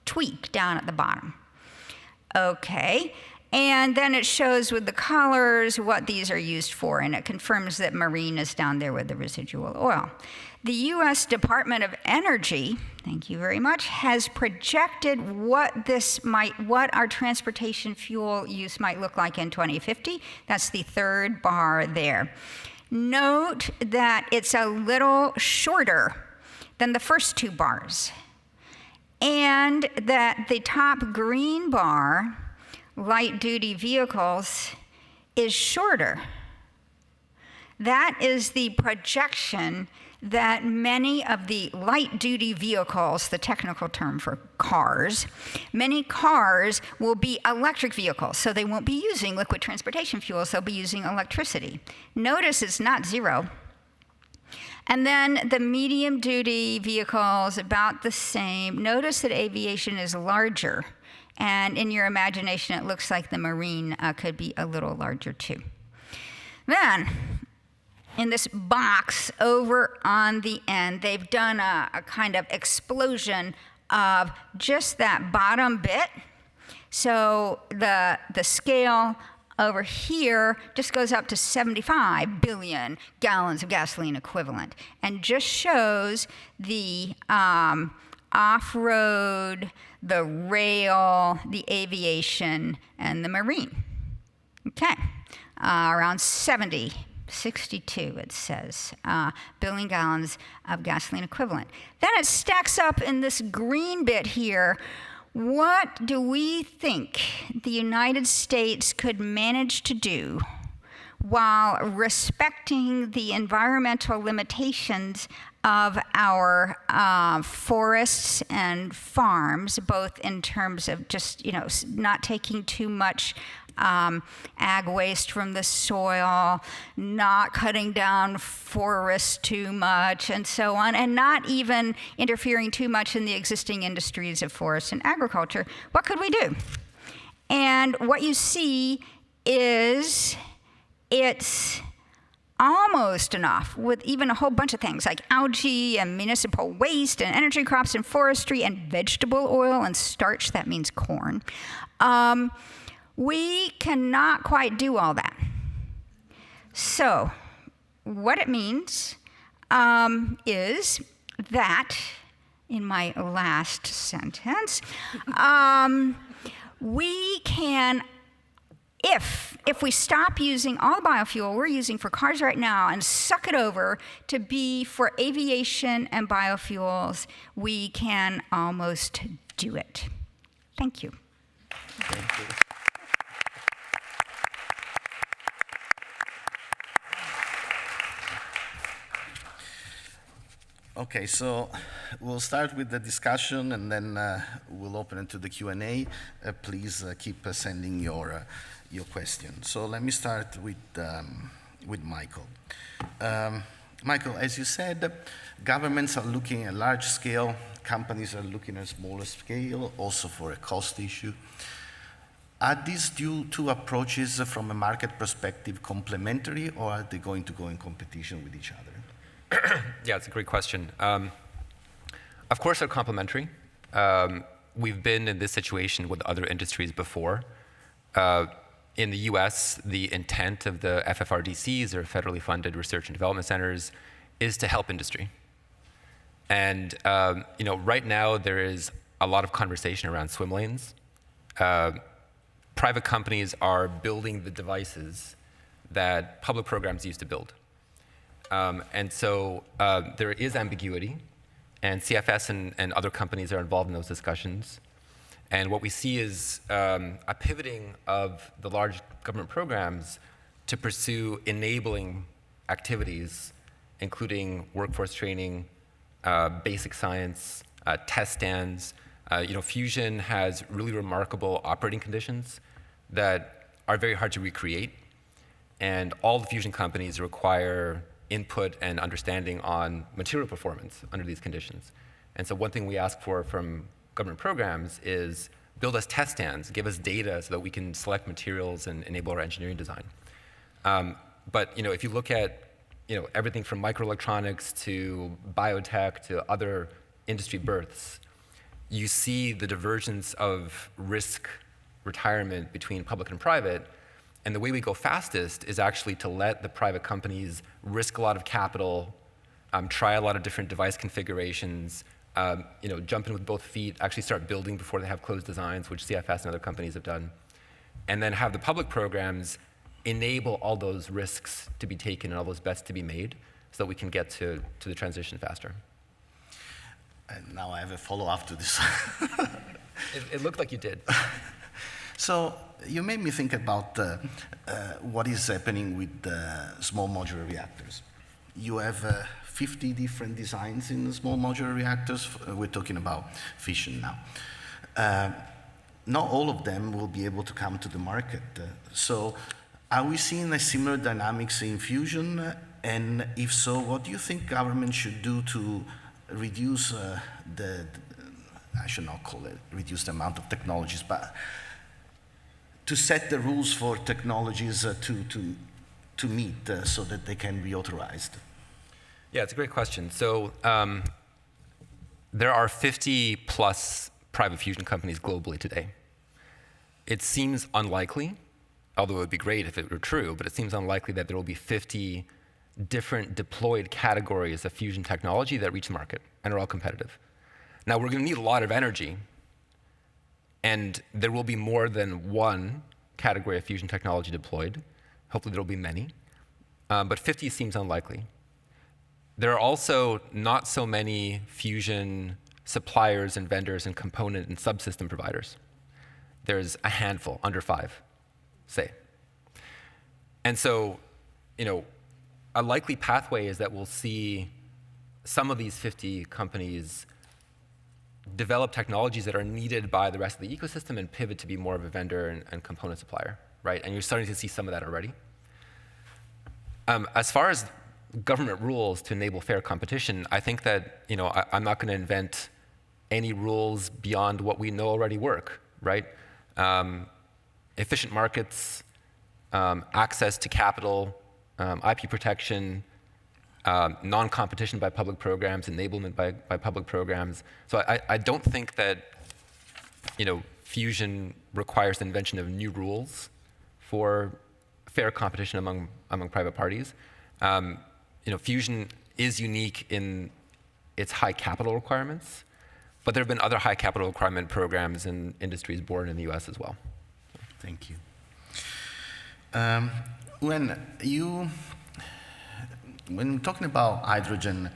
tweak down at the bottom. Okay, and then it shows with the colors what these are used for, and it confirms that marine is down there with the residual oil. The US Department of Energy, thank you very much, has projected what our transportation fuel use might look like in 2050. That's the third bar there. Note that it's a little shorter than the first two bars, and that the top green bar, light-duty vehicles, is shorter. That is the projection that many of the light-duty vehicles, the technical term for cars, many cars will be electric vehicles, so they won't be using liquid transportation fuels, they'll be using electricity. Notice it's not zero. And then the medium-duty vehicles, about the same. Notice that aviation is larger, and in your imagination, it looks like the marine could be a little larger too. Then, in this box over on the end, they've done a kind of explosion of just that bottom bit. So the scale over here just goes up to 75 billion gallons of gasoline equivalent, and just shows the off-road, the rail, the aviation, and the marine. Okay, around 62 it says, billion gallons of gasoline equivalent. Then it stacks up in this green bit here. What do we think the United States could manage to do while respecting the environmental limitations of our forests and farms, both in terms of just, not taking too much ag waste from the soil, not cutting down forests too much, and so on, and not even interfering too much in the existing industries of forest and agriculture? What could we do? And what you see is it's almost enough, with even a whole bunch of things like algae and municipal waste and energy crops and forestry and vegetable oil and starch, that means corn. We cannot quite do all that. So what it means is that, in my last sentence, we can, if we stop using all the biofuel we're using for cars right now and suck it over to be for aviation and biofuels, we can almost do it. Thank you. Thank you. Okay, so we'll start with the discussion, and then we'll open it to the Q&A. Please keep sending your questions. So let me start with Michael. Michael, as you said, governments are looking at large scale, companies are looking at smaller scale, also for a cost issue. Are these two approaches from a market perspective complementary, or are they going to go in competition with each other? Yeah, it's a great question. Of course, they're complementary. We've been in this situation with other industries before. In the US, the intent of the FFRDCs, or federally funded research and development centers, is to help industry. And right now there is a lot of conversation around swim lanes. Private companies are building the devices that public programs used to build. And so there is ambiguity, and CFS and other companies are involved in those discussions. And what we see is a pivoting of the large government programs to pursue enabling activities, including workforce training, basic science, test stands. Fusion has really remarkable operating conditions that are very hard to recreate. And all the fusion companies require input and understanding on material performance under these conditions. And so one thing we ask for from government programs is build us test stands, give us data so that we can select materials and enable our engineering design. But if you look at everything from microelectronics to biotech to other industry births, you see the divergence of risk retirement between public and private. And the way we go fastest is actually to let the private companies risk a lot of capital, try a lot of different device configurations, jump in with both feet, actually start building before they have closed designs, which CFS and other companies have done. And then have the public programs enable all those risks to be taken and all those bets to be made so that we can get to the transition faster. And now I have a follow-up to this. It looked like you did. So you made me think about what is happening with small modular reactors. You have 50 different designs in the small modular reactors. We're talking about fission now. Not all of them will be able to come to the market. So are we seeing a similar dynamics in fusion? And if so, what do you think government should do to reduce I should not call it reduce the amount of technologies, but to set the rules for technologies to meet so that they can be authorized? Yeah, it's a great question. So there are 50 plus private fusion companies globally today. It seems unlikely, although it would be great if it were true, but it seems unlikely that there will be 50 different deployed categories of fusion technology that reach the market and are all competitive. Now, we're going to need a lot of energy, and there will be more than one category of fusion technology deployed. Hopefully there will be many, but 50 seems unlikely. There are also not so many fusion suppliers and vendors and component and subsystem providers. There's a handful, under 5, say. And so, a likely pathway is that we'll see some of these 50 companies develop technologies that are needed by the rest of the ecosystem and pivot to be more of a vendor and component supplier, right? And you're starting to see some of that already. As far as government rules to enable fair competition, I think that I'm not going to invent any rules beyond what we know already work, right? Efficient markets, access to capital, IP protection, non-competition by public programs, enablement by public programs. So I don't think that fusion requires the invention of new rules for fair competition among private parties. Fusion is unique in its high capital requirements, but there have been other high capital requirement programs and industries born in the US as well. Thank you. When talking about hydrogen,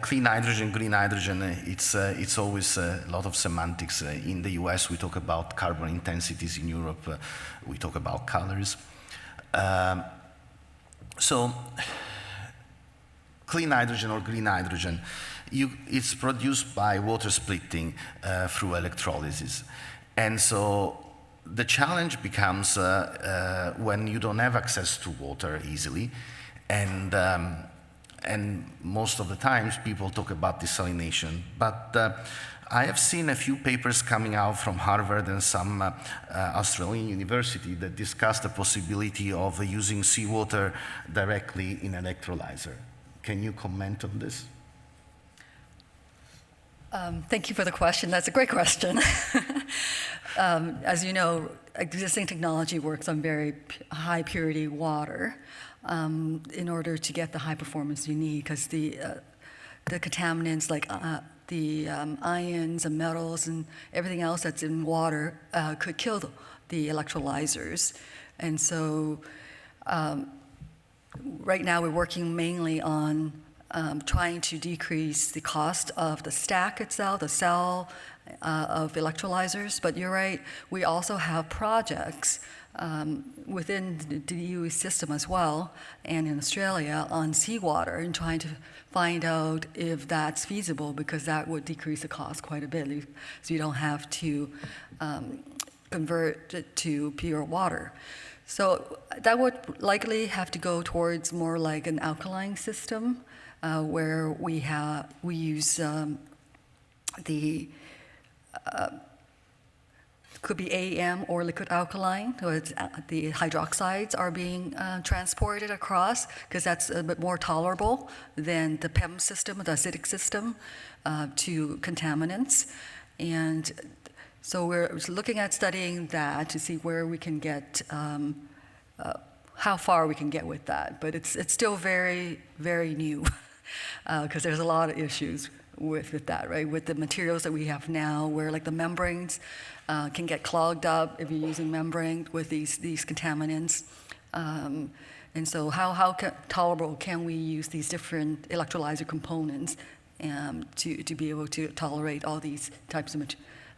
clean hydrogen, green hydrogen, it's always a lot of semantics. In the US, we talk about carbon intensities. In Europe, we talk about colors. So clean hydrogen or green hydrogen, it's produced by water splitting through electrolysis. And so the challenge becomes when you don't have access to water easily, and most of the times people talk about desalination. But I have seen a few papers coming out from Harvard and some Australian university that discuss the possibility of using seawater directly in an electrolyzer. Can you comment on this? Thank you for the question. That's a great question. As you know, existing technology works on very high purity water in order to get the high performance you need, because the contaminants like the ions and metals and everything else that's in water could kill the electrolyzers. And so right now we're working mainly on trying to decrease the cost of the stack itself, the cell of electrolyzers. But you're right, we also have projects within the DOE system as well, and in Australia on seawater, and trying to find out if that's feasible, because that would decrease the cost quite a bit, so you don't have to convert it to pure water. So that would likely have to go towards more like an alkaline system, where we use could be AEM or liquid alkaline, so it's, the hydroxides are being transported across, because that's a bit more tolerable than the PEM system, the acidic system, to contaminants. And so we're looking at studying that to see where we can get, how far we can get with that. But it's still very, very new, because there's a lot of issues with that, right? With the materials that we have now, where like the membranes can get clogged up if you're using membrane with these contaminants. And so how tolerable can we use these different electrolyzer components to be able to tolerate all these types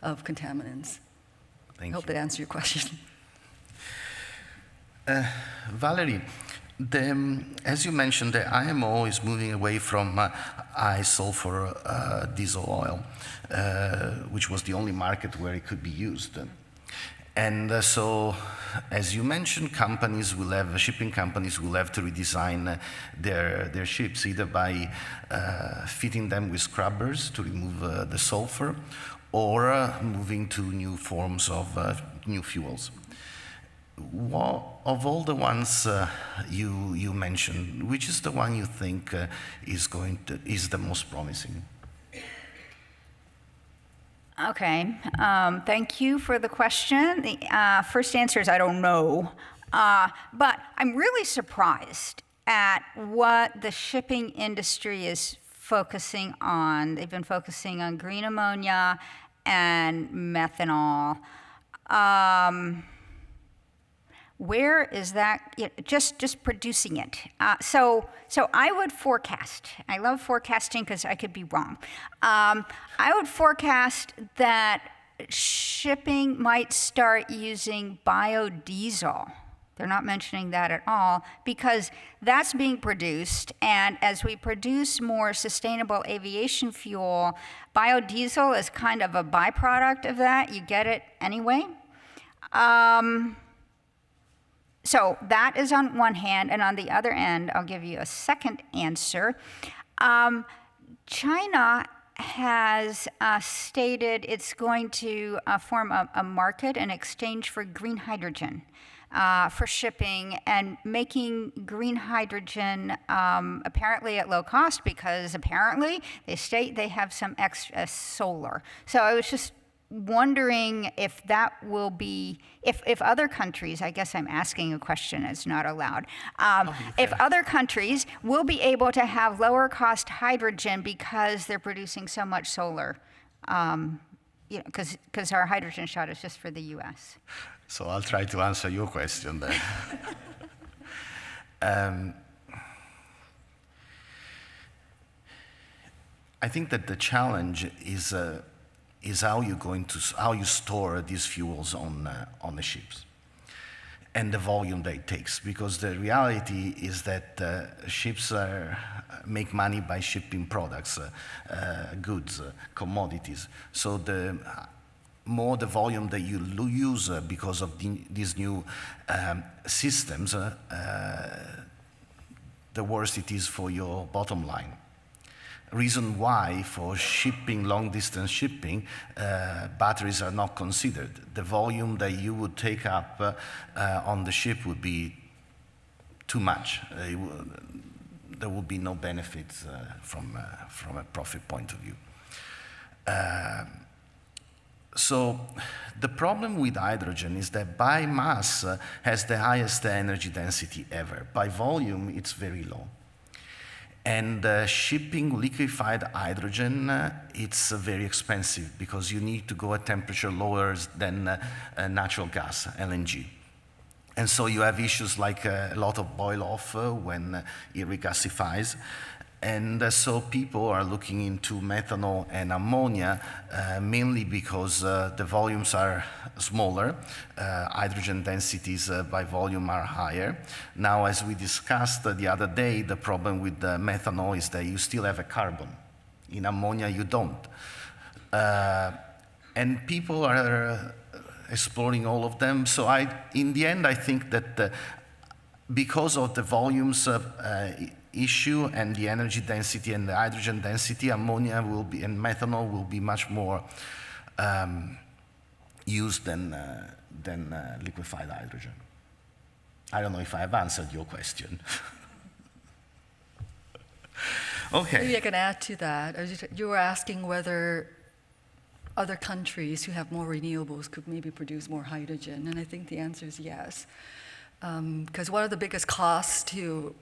of contaminants? Thank I hope you. that answers your question. Valerie, as you mentioned, the IMO is moving away from high sulfur diesel oil, which was the only market where it could be used. And so, as you mentioned, shipping companies will have to redesign their ships, either by fitting them with scrubbers to remove the sulfur, or moving to new forms of new fuels. Of all the ones you mentioned, which is the one you think is the most promising? Okay, thank you for the question. The first answer is I don't know, but I'm really surprised at what the shipping industry is focusing on. They've been focusing on green ammonia and methanol. Where is that? Just producing it. So I would forecast. I love forecasting because I could be wrong. I would forecast that shipping might start using biodiesel. They're not mentioning that at all, because that's being produced, and as we produce more sustainable aviation fuel, biodiesel is kind of a byproduct of that. You get it anyway. So that is on one hand, and on the other end, I'll give you a second answer. China has stated it's going to form a market in exchange for green hydrogen for shipping, and making green hydrogen apparently at low cost, because apparently they state they have some extra solar. So I was just wondering if that will be, if other countries, I guess I'm asking a question that's not allowed, if other countries will be able to have lower cost hydrogen because they're producing so much solar, because our hydrogen shot is just for the US. So I'll try to answer your question then. I think that the challenge is how you store these fuels on the ships, and the volume that it takes. Because the reality is that ships make money by shipping products, goods, commodities. So the more the volume that you use because of these new systems, the worse it is for your bottom line. Reason why for shipping, long-distance shipping, batteries are not considered. The volume that you would take up on the ship would be too much. There would be no benefits from a profit point of view. So the problem with hydrogen is that by mass has the highest energy density ever. By volume, it's very low. And shipping liquefied hydrogen, it's very expensive, because you need to go at temperature lower than natural gas, LNG. And so you have issues like a lot of boil off when it regasifies. And so people are looking into methanol and ammonia, mainly because the volumes are smaller, hydrogen densities by volume are higher. Now, as we discussed the other day, the problem with the methanol is that you still have a carbon. In ammonia, you don't. And people are exploring all of them. So in the end, I think that because of the volumes of issue and the energy density and the hydrogen density, ammonia will be, and methanol will be much more used than liquefied hydrogen. I don't know if I have answered your question. Okay. Maybe I can add to that. You were asking whether other countries who have more renewables could maybe produce more hydrogen, and I think the answer is yes. Because one of the biggest costs to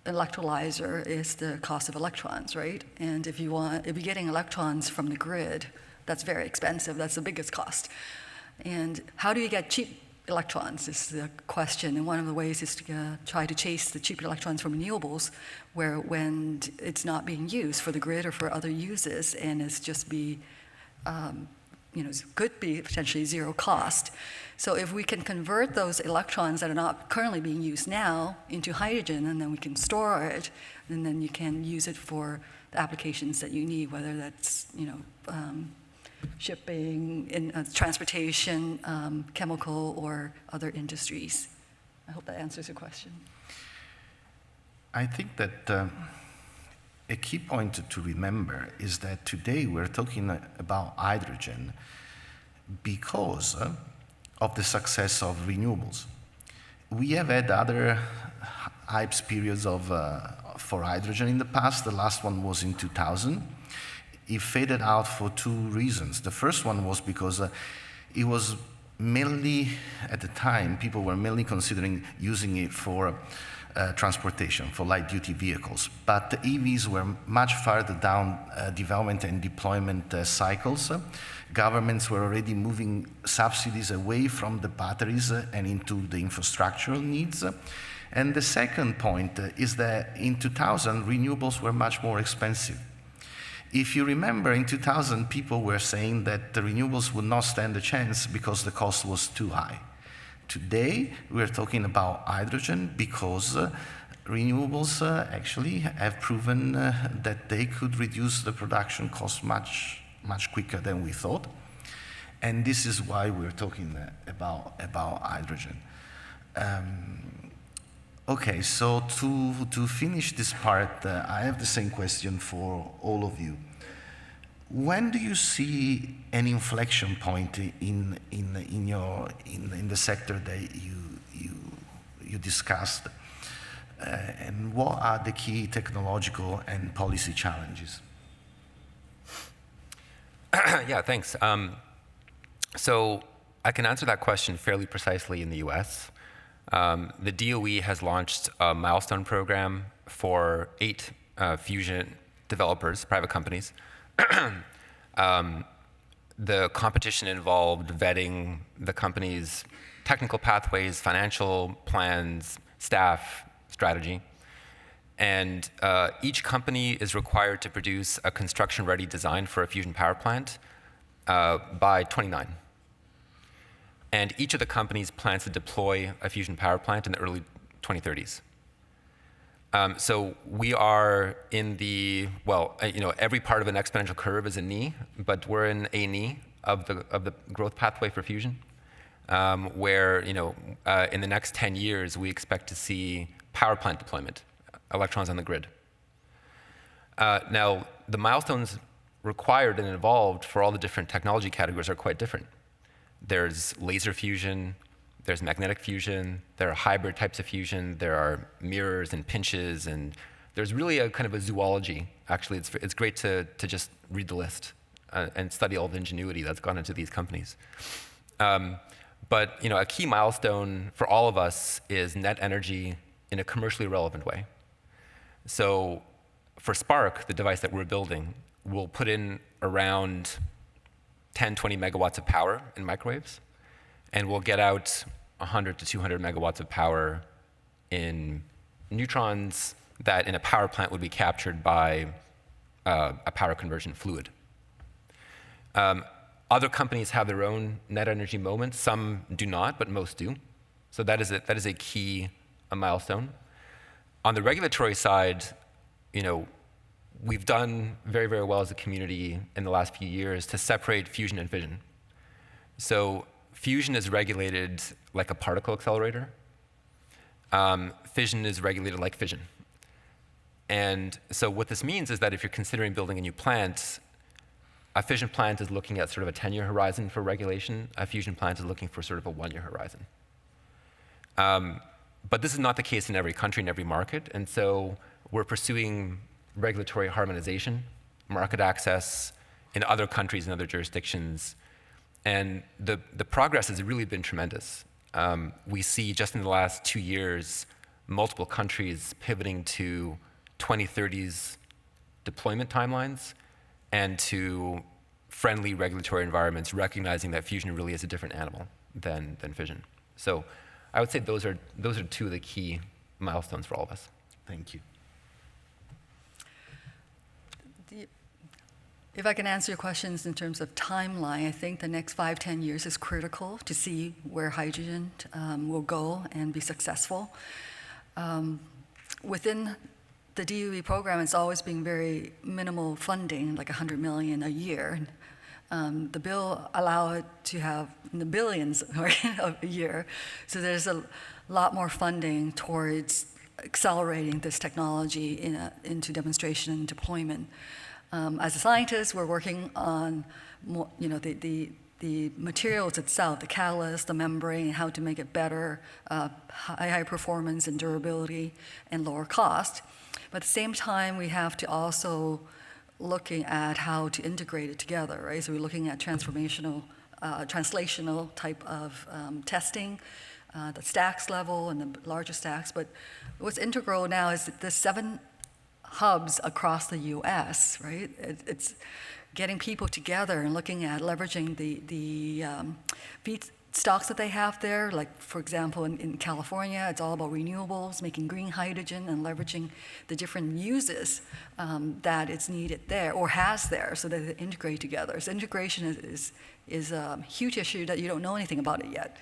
electrolyzer is the cost of electrons, right? And if you're getting electrons from the grid, that's very expensive. That's the biggest cost. And how do you get cheap electrons is the question. And one of the ways is to try to chase the cheap electrons from renewables, where when it's not being used for the grid or for other uses, and it's just could be potentially zero cost. So if we can convert those electrons that are not currently being used now into hydrogen, and then we can store it, and then you can use it for the applications that you need, whether that's shipping, transportation, chemical, or other industries. I hope that answers your question. I think that a key point to remember is that today we're talking about hydrogen because of the success of renewables. We have had other hype periods for hydrogen in the past. The last one was in 2000. It faded out for two reasons. The first one was because it was mainly, at the time, people were mainly considering using it for transportation, for light-duty vehicles. But the EVs were much farther down development and deployment cycles. Governments were already moving subsidies away from the batteries and into the infrastructural needs. And the second point is that in 2000, renewables were much more expensive. If you remember, in 2000, people were saying that the renewables would not stand a chance because the cost was too high. Today, we're talking about hydrogen because renewables actually have proven that they could reduce the production cost much quicker than we thought. And this is why we're talking about hydrogen. Okay, so to finish this part, I have the same question for all of you. When do you see an inflection point in the sector that you discussed, and what are the key technological and policy challenges? Yeah, thanks. So I can answer that question fairly precisely in the US. The DOE has launched a milestone program for 8 fusion developers, private companies. The competition involved vetting the company's technical pathways, financial plans, staff, strategy. And each company is required to produce a construction-ready design for a fusion power plant by 29. And each of the companies plans to deploy a fusion power plant in the early 2030s. So we are in the, every part of an exponential curve is a knee, but we're in a knee of the growth pathway for fusion, where, in the next 10 years, we expect to see power plant deployment, electrons on the grid. Now, the milestones required and involved for all the different technology categories are quite different. There's laser fusion, there's magnetic fusion, there are hybrid types of fusion, there are mirrors and pinches, and there's really a kind of a zoology. Actually, it's great to just read the list and study all the ingenuity that's gone into these companies. But a key milestone for all of us is net energy in a commercially relevant way. So for Spark, the device that we're building, we'll put in around 10, 20 megawatts of power in microwaves, and we'll get out 100 to 200 megawatts of power in neutrons that in a power plant would be captured by a power conversion fluid. Other companies have their own net energy moments. Some do not, but most do. So that is a key milestone. On the regulatory side, we've done very, very well as a community in the last few years to separate fusion and fission. So fusion is regulated like a particle accelerator. Fission is regulated like fission. And so what this means is that if you're considering building a new plant, a fission plant is looking at sort of a 10-year horizon for regulation. A fusion plant is looking for sort of a 1-year horizon. But this is not the case in every country, in every market. And so we're pursuing regulatory harmonization, market access in other countries and other jurisdictions. And the progress has really been tremendous. We see just in the last 2 years, multiple countries pivoting to 2030s deployment timelines and to friendly regulatory environments, recognizing that fusion really is a different animal than fission. So I would say those are two of the key milestones for all of us. Thank you. If I can answer your questions in terms of timeline, I think the next 5-10 years is critical to see where hydrogen will go and be successful. Within the DOE program, it's always been very minimal funding, like $100 million a year. The bill allows it to have in the billions a year. So there's a lot more funding towards accelerating this technology into demonstration and deployment. As a scientist, we're working on the materials itself, the catalyst, the membrane, how to make it better, high performance and durability, and lower cost. But at the same time, we have to also looking at how to integrate it together, right? So we're looking at translational type of testing, the stacks level and the larger stacks. But what's integral now is the 7 hubs across the U.S., right? It's getting people together and looking at leveraging the feedstocks that they have there. Like, for example, in California, it's all about renewables, making green hydrogen and leveraging the different uses that it's needed there or has there so that they integrate together. So integration is a huge issue that you don't know anything about it yet.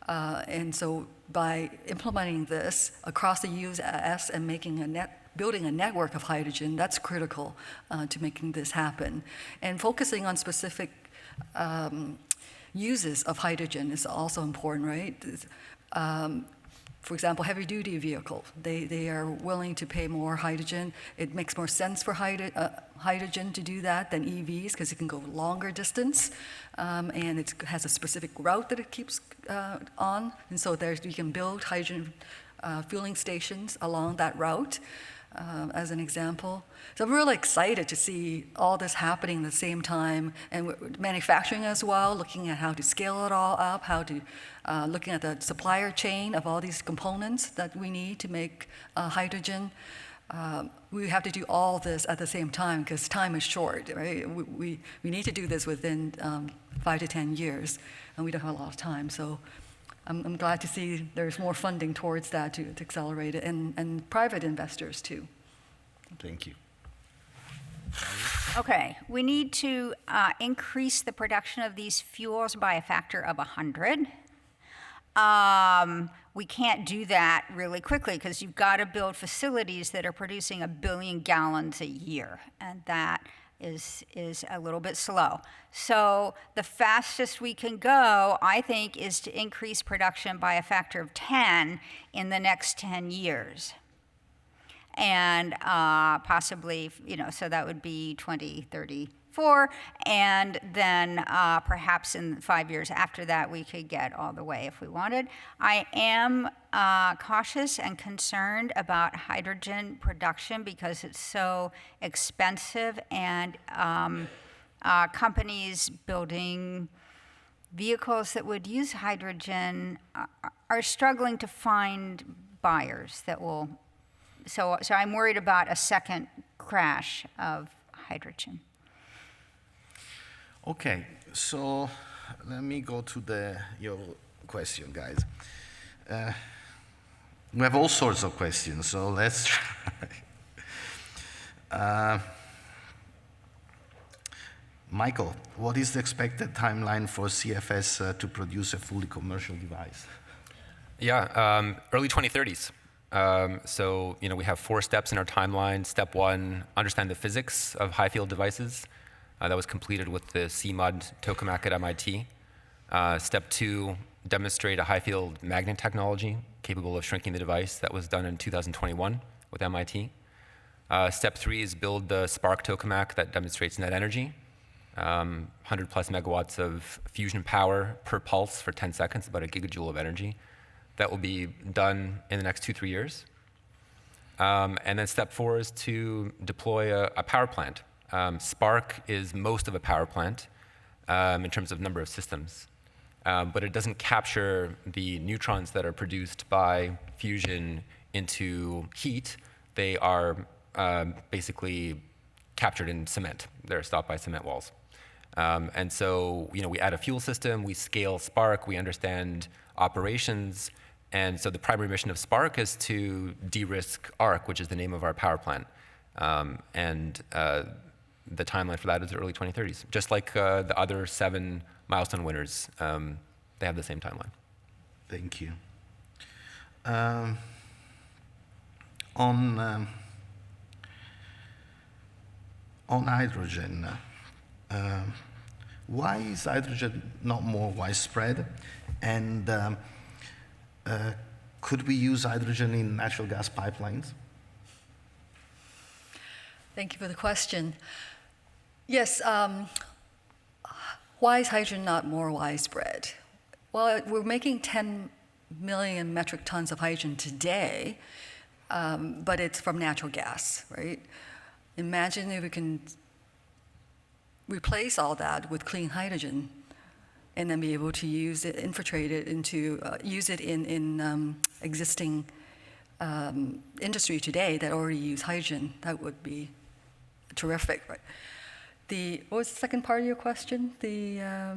And so by implementing this across the U.S. and building a network of hydrogen, that's critical to making this happen. And focusing on specific uses of hydrogen is also important, right? For example, heavy-duty vehicles, they are willing to pay more hydrogen. It makes more sense for hydrogen to do that than EVs because it can go longer distance, and it has a specific route that it keeps on. And so we can build hydrogen fueling stations along that route. As an example. So I'm really excited to see all this happening at the same time, and manufacturing as well, looking at how to scale it all up, looking at the supplier chain of all these components that we need to make hydrogen. We have to do all this at the same time because time is short, right? We need to do this within 5 to 10 years, and we don't have a lot of time. So I'm glad to see there's more funding towards that to accelerate it, and private investors too. Thank you. Okay, we need to increase the production of these fuels by a factor of 100. We can't do that really quickly because you've got to build facilities that are producing 1 billion gallons a year, and that is a little bit slow. So the fastest we can go, I think, is to increase production by a factor of 10 in the next 10 years. And possibly, so that would be 2034. And then perhaps in 5 years after that, we could get all the way if we wanted. I am cautious and concerned about hydrogen production because it's so expensive, and companies building vehicles that would use hydrogen are struggling to find buyers that will. So I'm worried about a second crash of hydrogen. Okay, so let me go to your question, guys. We have all sorts of questions, so let's try. Michael, what is the expected timeline for CFS to produce a fully commercial device? Yeah, early 2030s. So we have 4 steps in our timeline. Step 1, understand the physics of high field devices. That was completed with the CMUD tokamak at MIT. Step 2, demonstrate a high-field magnet technology capable of shrinking the device. That was done in 2021 with MIT. Step 3 is build the Spark tokamak that demonstrates net energy, 100 plus megawatts of fusion power per pulse for 10 seconds, about a gigajoule of energy. That will be done in the next 2-3 years. And then step 4 is to deploy a power plant. Spark is most of a power plant in terms of number of systems, but it doesn't capture the neutrons that are produced by fusion into heat. They are basically captured in cement. They're stopped by cement walls. And so, we add a fuel system, we scale Spark, we understand operations, and so the primary mission of Spark is to de-risk ARC, which is the name of our power plant. The timeline for that is the early 2030s. Just like the other 7 milestone winners, they have the same timeline. Thank you. On hydrogen, why is hydrogen not more widespread? And could we use hydrogen in natural gas pipelines? Thank you for the question. Yes, why is hydrogen not more widespread? Well, we're making 10 million metric tons of hydrogen today, but it's from natural gas, right? Imagine if we can replace all that with clean hydrogen and then be able to use it, infiltrate it into, use it in existing industry today that already use hydrogen. That would be terrific, right? What was the second part of your question?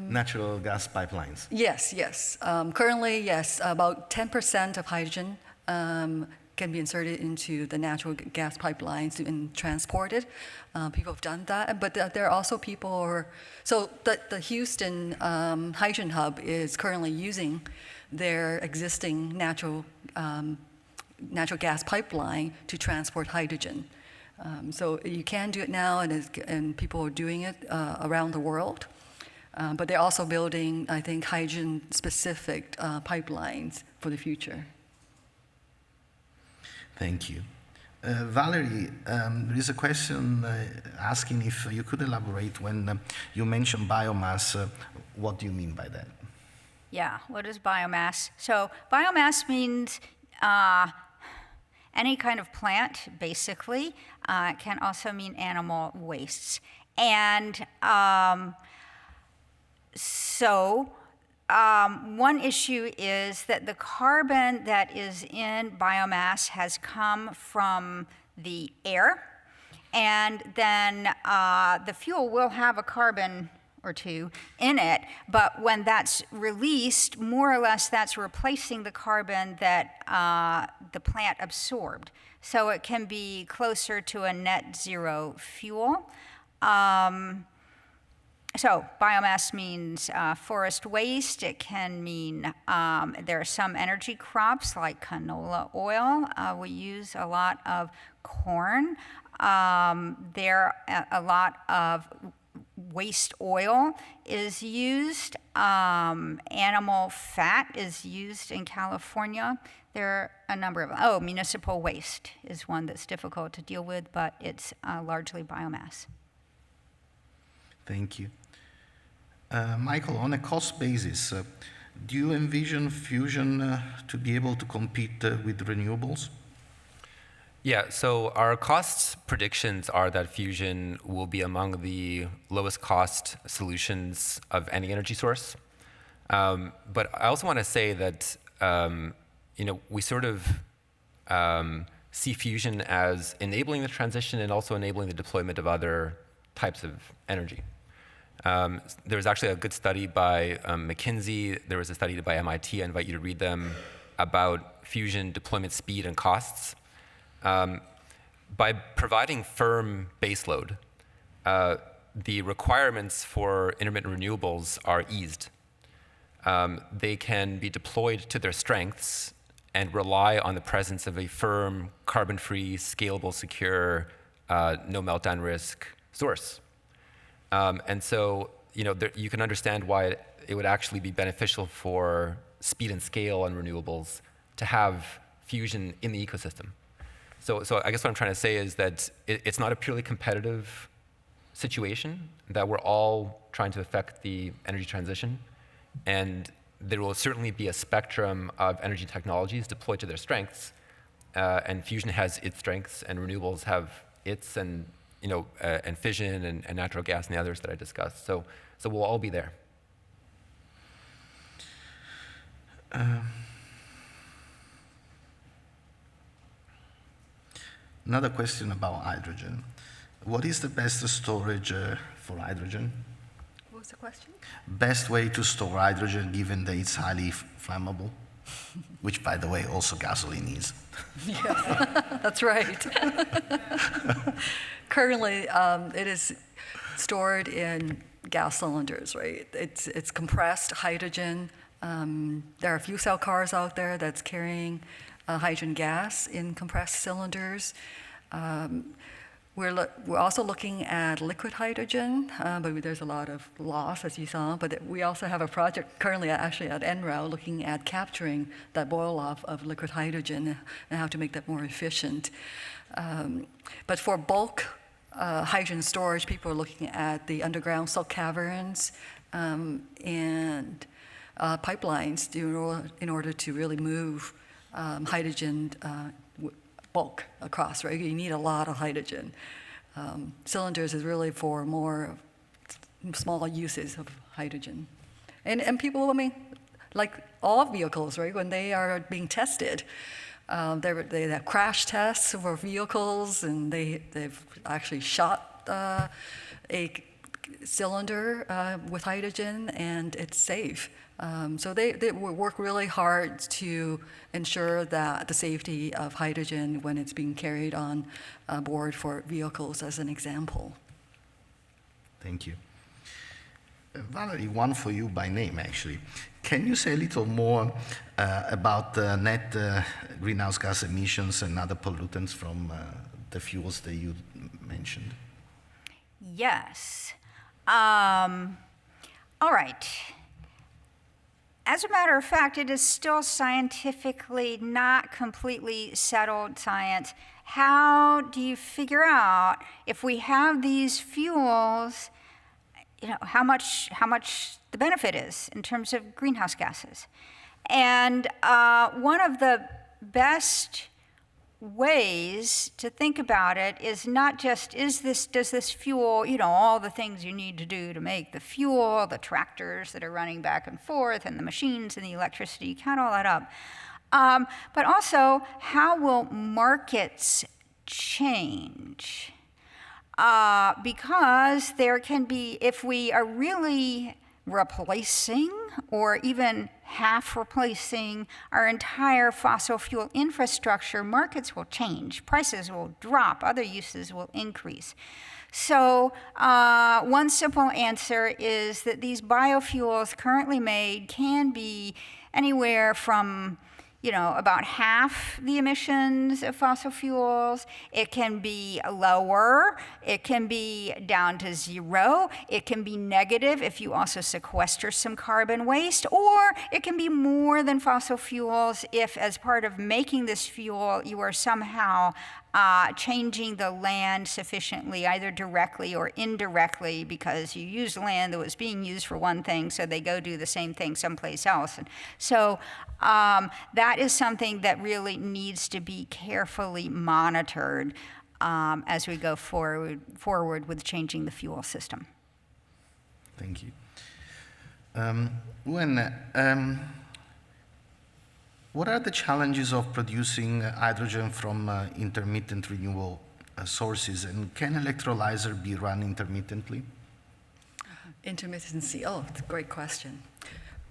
Natural gas pipelines. Yes. Currently, yes, about 10% of hydrogen can be inserted into the natural gas pipelines and transported. People have done that, but there are also people so the Houston Hydrogen Hub is currently using their existing natural gas pipeline to transport hydrogen. So you can do it now, and people are doing it around the world. But they're also building, I think, hydrogen-specific pipelines for the future. Thank you. Valerie, there is a question asking if you could elaborate when you mention biomass, what do you mean by that? Yeah, what is biomass? So biomass means any kind of plant, basically. It can also mean animal wastes. And one issue is that the carbon that is in biomass has come from the air, and then the fuel will have a carbon or two in it, but when that's released, more or less that's replacing the carbon that the plant absorbed. So it can be closer to a net zero fuel. So biomass means forest waste. It can mean there are some energy crops like canola oil. We use a lot of corn. There a lot of waste oil is used. Animal fat is used in California. There are a number of, municipal waste is one that's difficult to deal with, but it's largely biomass. Thank you. Michael, on a cost basis, do you envision fusion to be able to compete with renewables? Yeah, so our cost predictions are that fusion will be among the lowest cost solutions of any energy source. But I also want to say that we sort of see fusion as enabling the transition and also enabling the deployment of other types of energy. There was actually a good study by McKinsey. There was a study by MIT. I invite you to read them about fusion deployment speed and costs. By providing firm baseload, the requirements for intermittent renewables are eased. They can be deployed to their strengths and rely on the presence of a firm, carbon-free, scalable, secure, no meltdown risk source. And so, you can understand why it would actually be beneficial for speed and scale on renewables to have fusion in the ecosystem. So I guess what I'm trying to say is that it's not a purely competitive situation, that we're all trying to affect the energy transition, and there will certainly be a spectrum of energy technologies deployed to their strengths, and fusion has its strengths, and renewables have its, and and fission and natural gas and the others that I discussed. So we'll all be there. Another question about hydrogen. What is the best storage for hydrogen? What was the question? Best way to store hydrogen given that it's highly flammable, which, by the way, also gasoline is. Yeah, that's right. Currently, it is stored in gas cylinders, right? It's compressed hydrogen. There are fuel cell cars out there that's carrying hydrogen gas in compressed cylinders. We're also looking at liquid hydrogen, but there's a lot of loss, as you saw. But we also have a project currently actually at NREL looking at capturing that boil-off of liquid hydrogen and how to make that more efficient. But for bulk hydrogen storage, people are looking at the underground salt caverns and pipelines in order to really move hydrogen bulk across, right? You need a lot of hydrogen. Cylinders is really for more small uses of hydrogen. And people, I mean, like all vehicles, right? When they are being tested, they have crash tests for vehicles, and they've actually shot a cylinder with hydrogen, and it's safe. So they work really hard to ensure that the safety of hydrogen when it's being carried on board for vehicles, as an example. Thank you. Valerie, one for you by name, actually. Can you say a little more about net greenhouse gas emissions and other pollutants from the fuels that you mentioned? Yes. All right. As a matter of fact, it is still scientifically not completely settled science. How do you figure out if we have these fuels, how much the benefit is in terms of greenhouse gases? And one of the best ways to think about it is not just does this fuel, all the things you need to do to make the fuel, the tractors that are running back and forth, and the machines and the electricity, count all that up. But also, how will markets change? Because there can be, if we are really replacing or even half replacing our entire fossil fuel infrastructure, markets will change, prices will drop, other uses will increase. So one simple answer is that these biofuels currently made can be anywhere from about half the emissions of fossil fuels. It can be lower. It can be down to zero. It can be negative if you also sequester some carbon waste, or it can be more than fossil fuels if, as part of making this fuel, you are somehow changing the land sufficiently, either directly or indirectly, because you use land that was being used for one thing, so they go do the same thing someplace else. And so that is something that really needs to be carefully monitored as we go forward with changing the fuel system. Thank you. Huyen, what are the challenges of producing hydrogen from intermittent renewable sources, and can electrolyzer be run intermittently? Intermittency, it's a great question.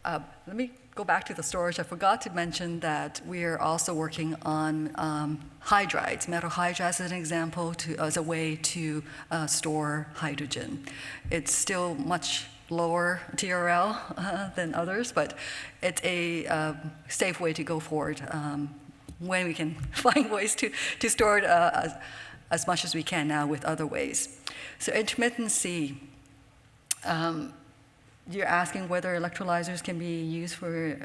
Let me go back to the storage. I forgot to mention that we are also working on hydrides, metal hydrides as an example, as a way to store hydrogen. It's still much lower TRL than others, but it's a safe way to go forward when we can find ways to store it as much as we can now with other ways. So intermittency, You're asking whether electrolyzers can be used for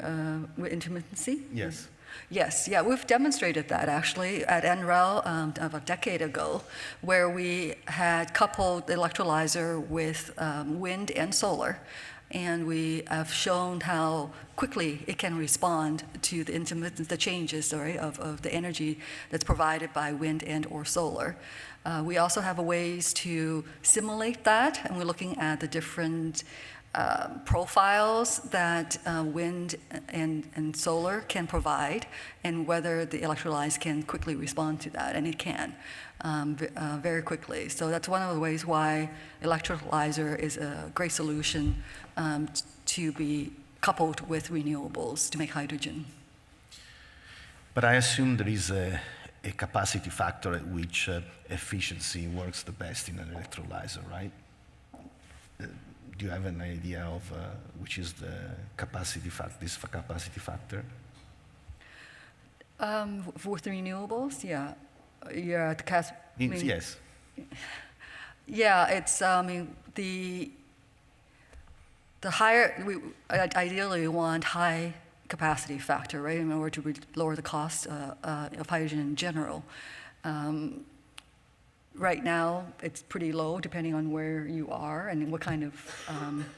with intermittency? Yes. Yes, yeah, we've demonstrated that actually at NREL of a decade ago, where we had coupled the electrolyzer with wind and solar, and we have shown how quickly it can respond to the changes of the energy that's provided by wind and or solar. We also have ways to simulate that, and we're looking at the different profiles that wind and solar can provide, and whether the electrolyzer can quickly respond to that, and it can very quickly. So that's one of the ways why electrolyzer is a great solution to be coupled with renewables to make hydrogen. But I assume there is a capacity factor at which efficiency works the best in an electrolyzer, right? Do you have an idea of which is the capacity factor? With the renewables, yeah. Yes. Yeah, it's, the higher, ideally we want high capacity factor, right, in order to lower the cost of hydrogen in general. Right now, it's pretty low depending on where you are and what kind of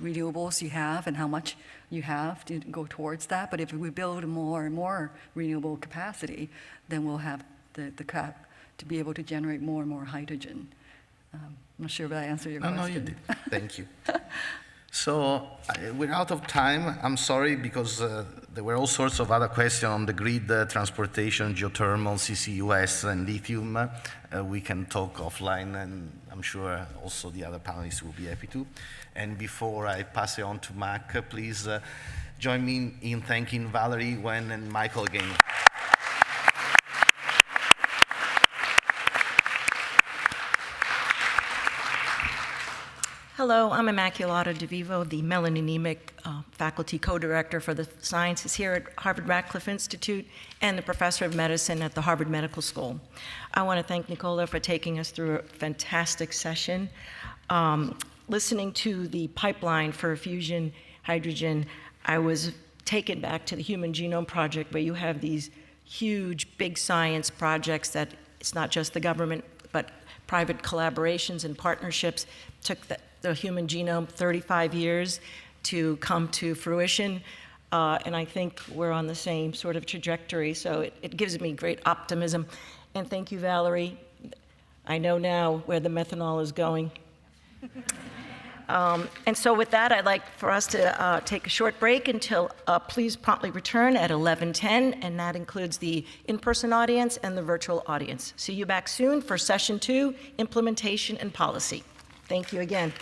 renewables you have and how much you have to go towards that. But if we build more and more renewable capacity, then we'll have the cap to be able to generate more and more hydrogen. I'm not sure if I answered your question. No, you did. Thank you. So we're out of time. I'm sorry, because there were all sorts of other questions on the grid, transportation, geothermal, CCUS, and lithium. We can talk offline, and I'm sure also the other panelists will be happy to. And before I pass it on to Mac, please join me in thanking Valerie, Huyen, and Michael again. Hello, I'm Immaculata DeVivo, the melanemic faculty co-director for the sciences here at Harvard Radcliffe Institute and the professor of medicine at the Harvard Medical School. I want to thank Nicola for taking us through a fantastic session. Listening to the pipeline for fusion hydrogen, I was taken back to the Human Genome Project, where you have these huge, big science projects that it's not just the government, but private collaborations and partnerships. Took the human genome 35 years to come to fruition, and I think we're on the same sort of trajectory, so it gives me great optimism. And thank you, Valerie. I know now where the methanol is going. And so with that, I'd like for us to take a short break until please promptly return at 11:10, and that includes the in-person audience and the virtual audience. See you back soon for session 2, implementation and policy. Thank you again.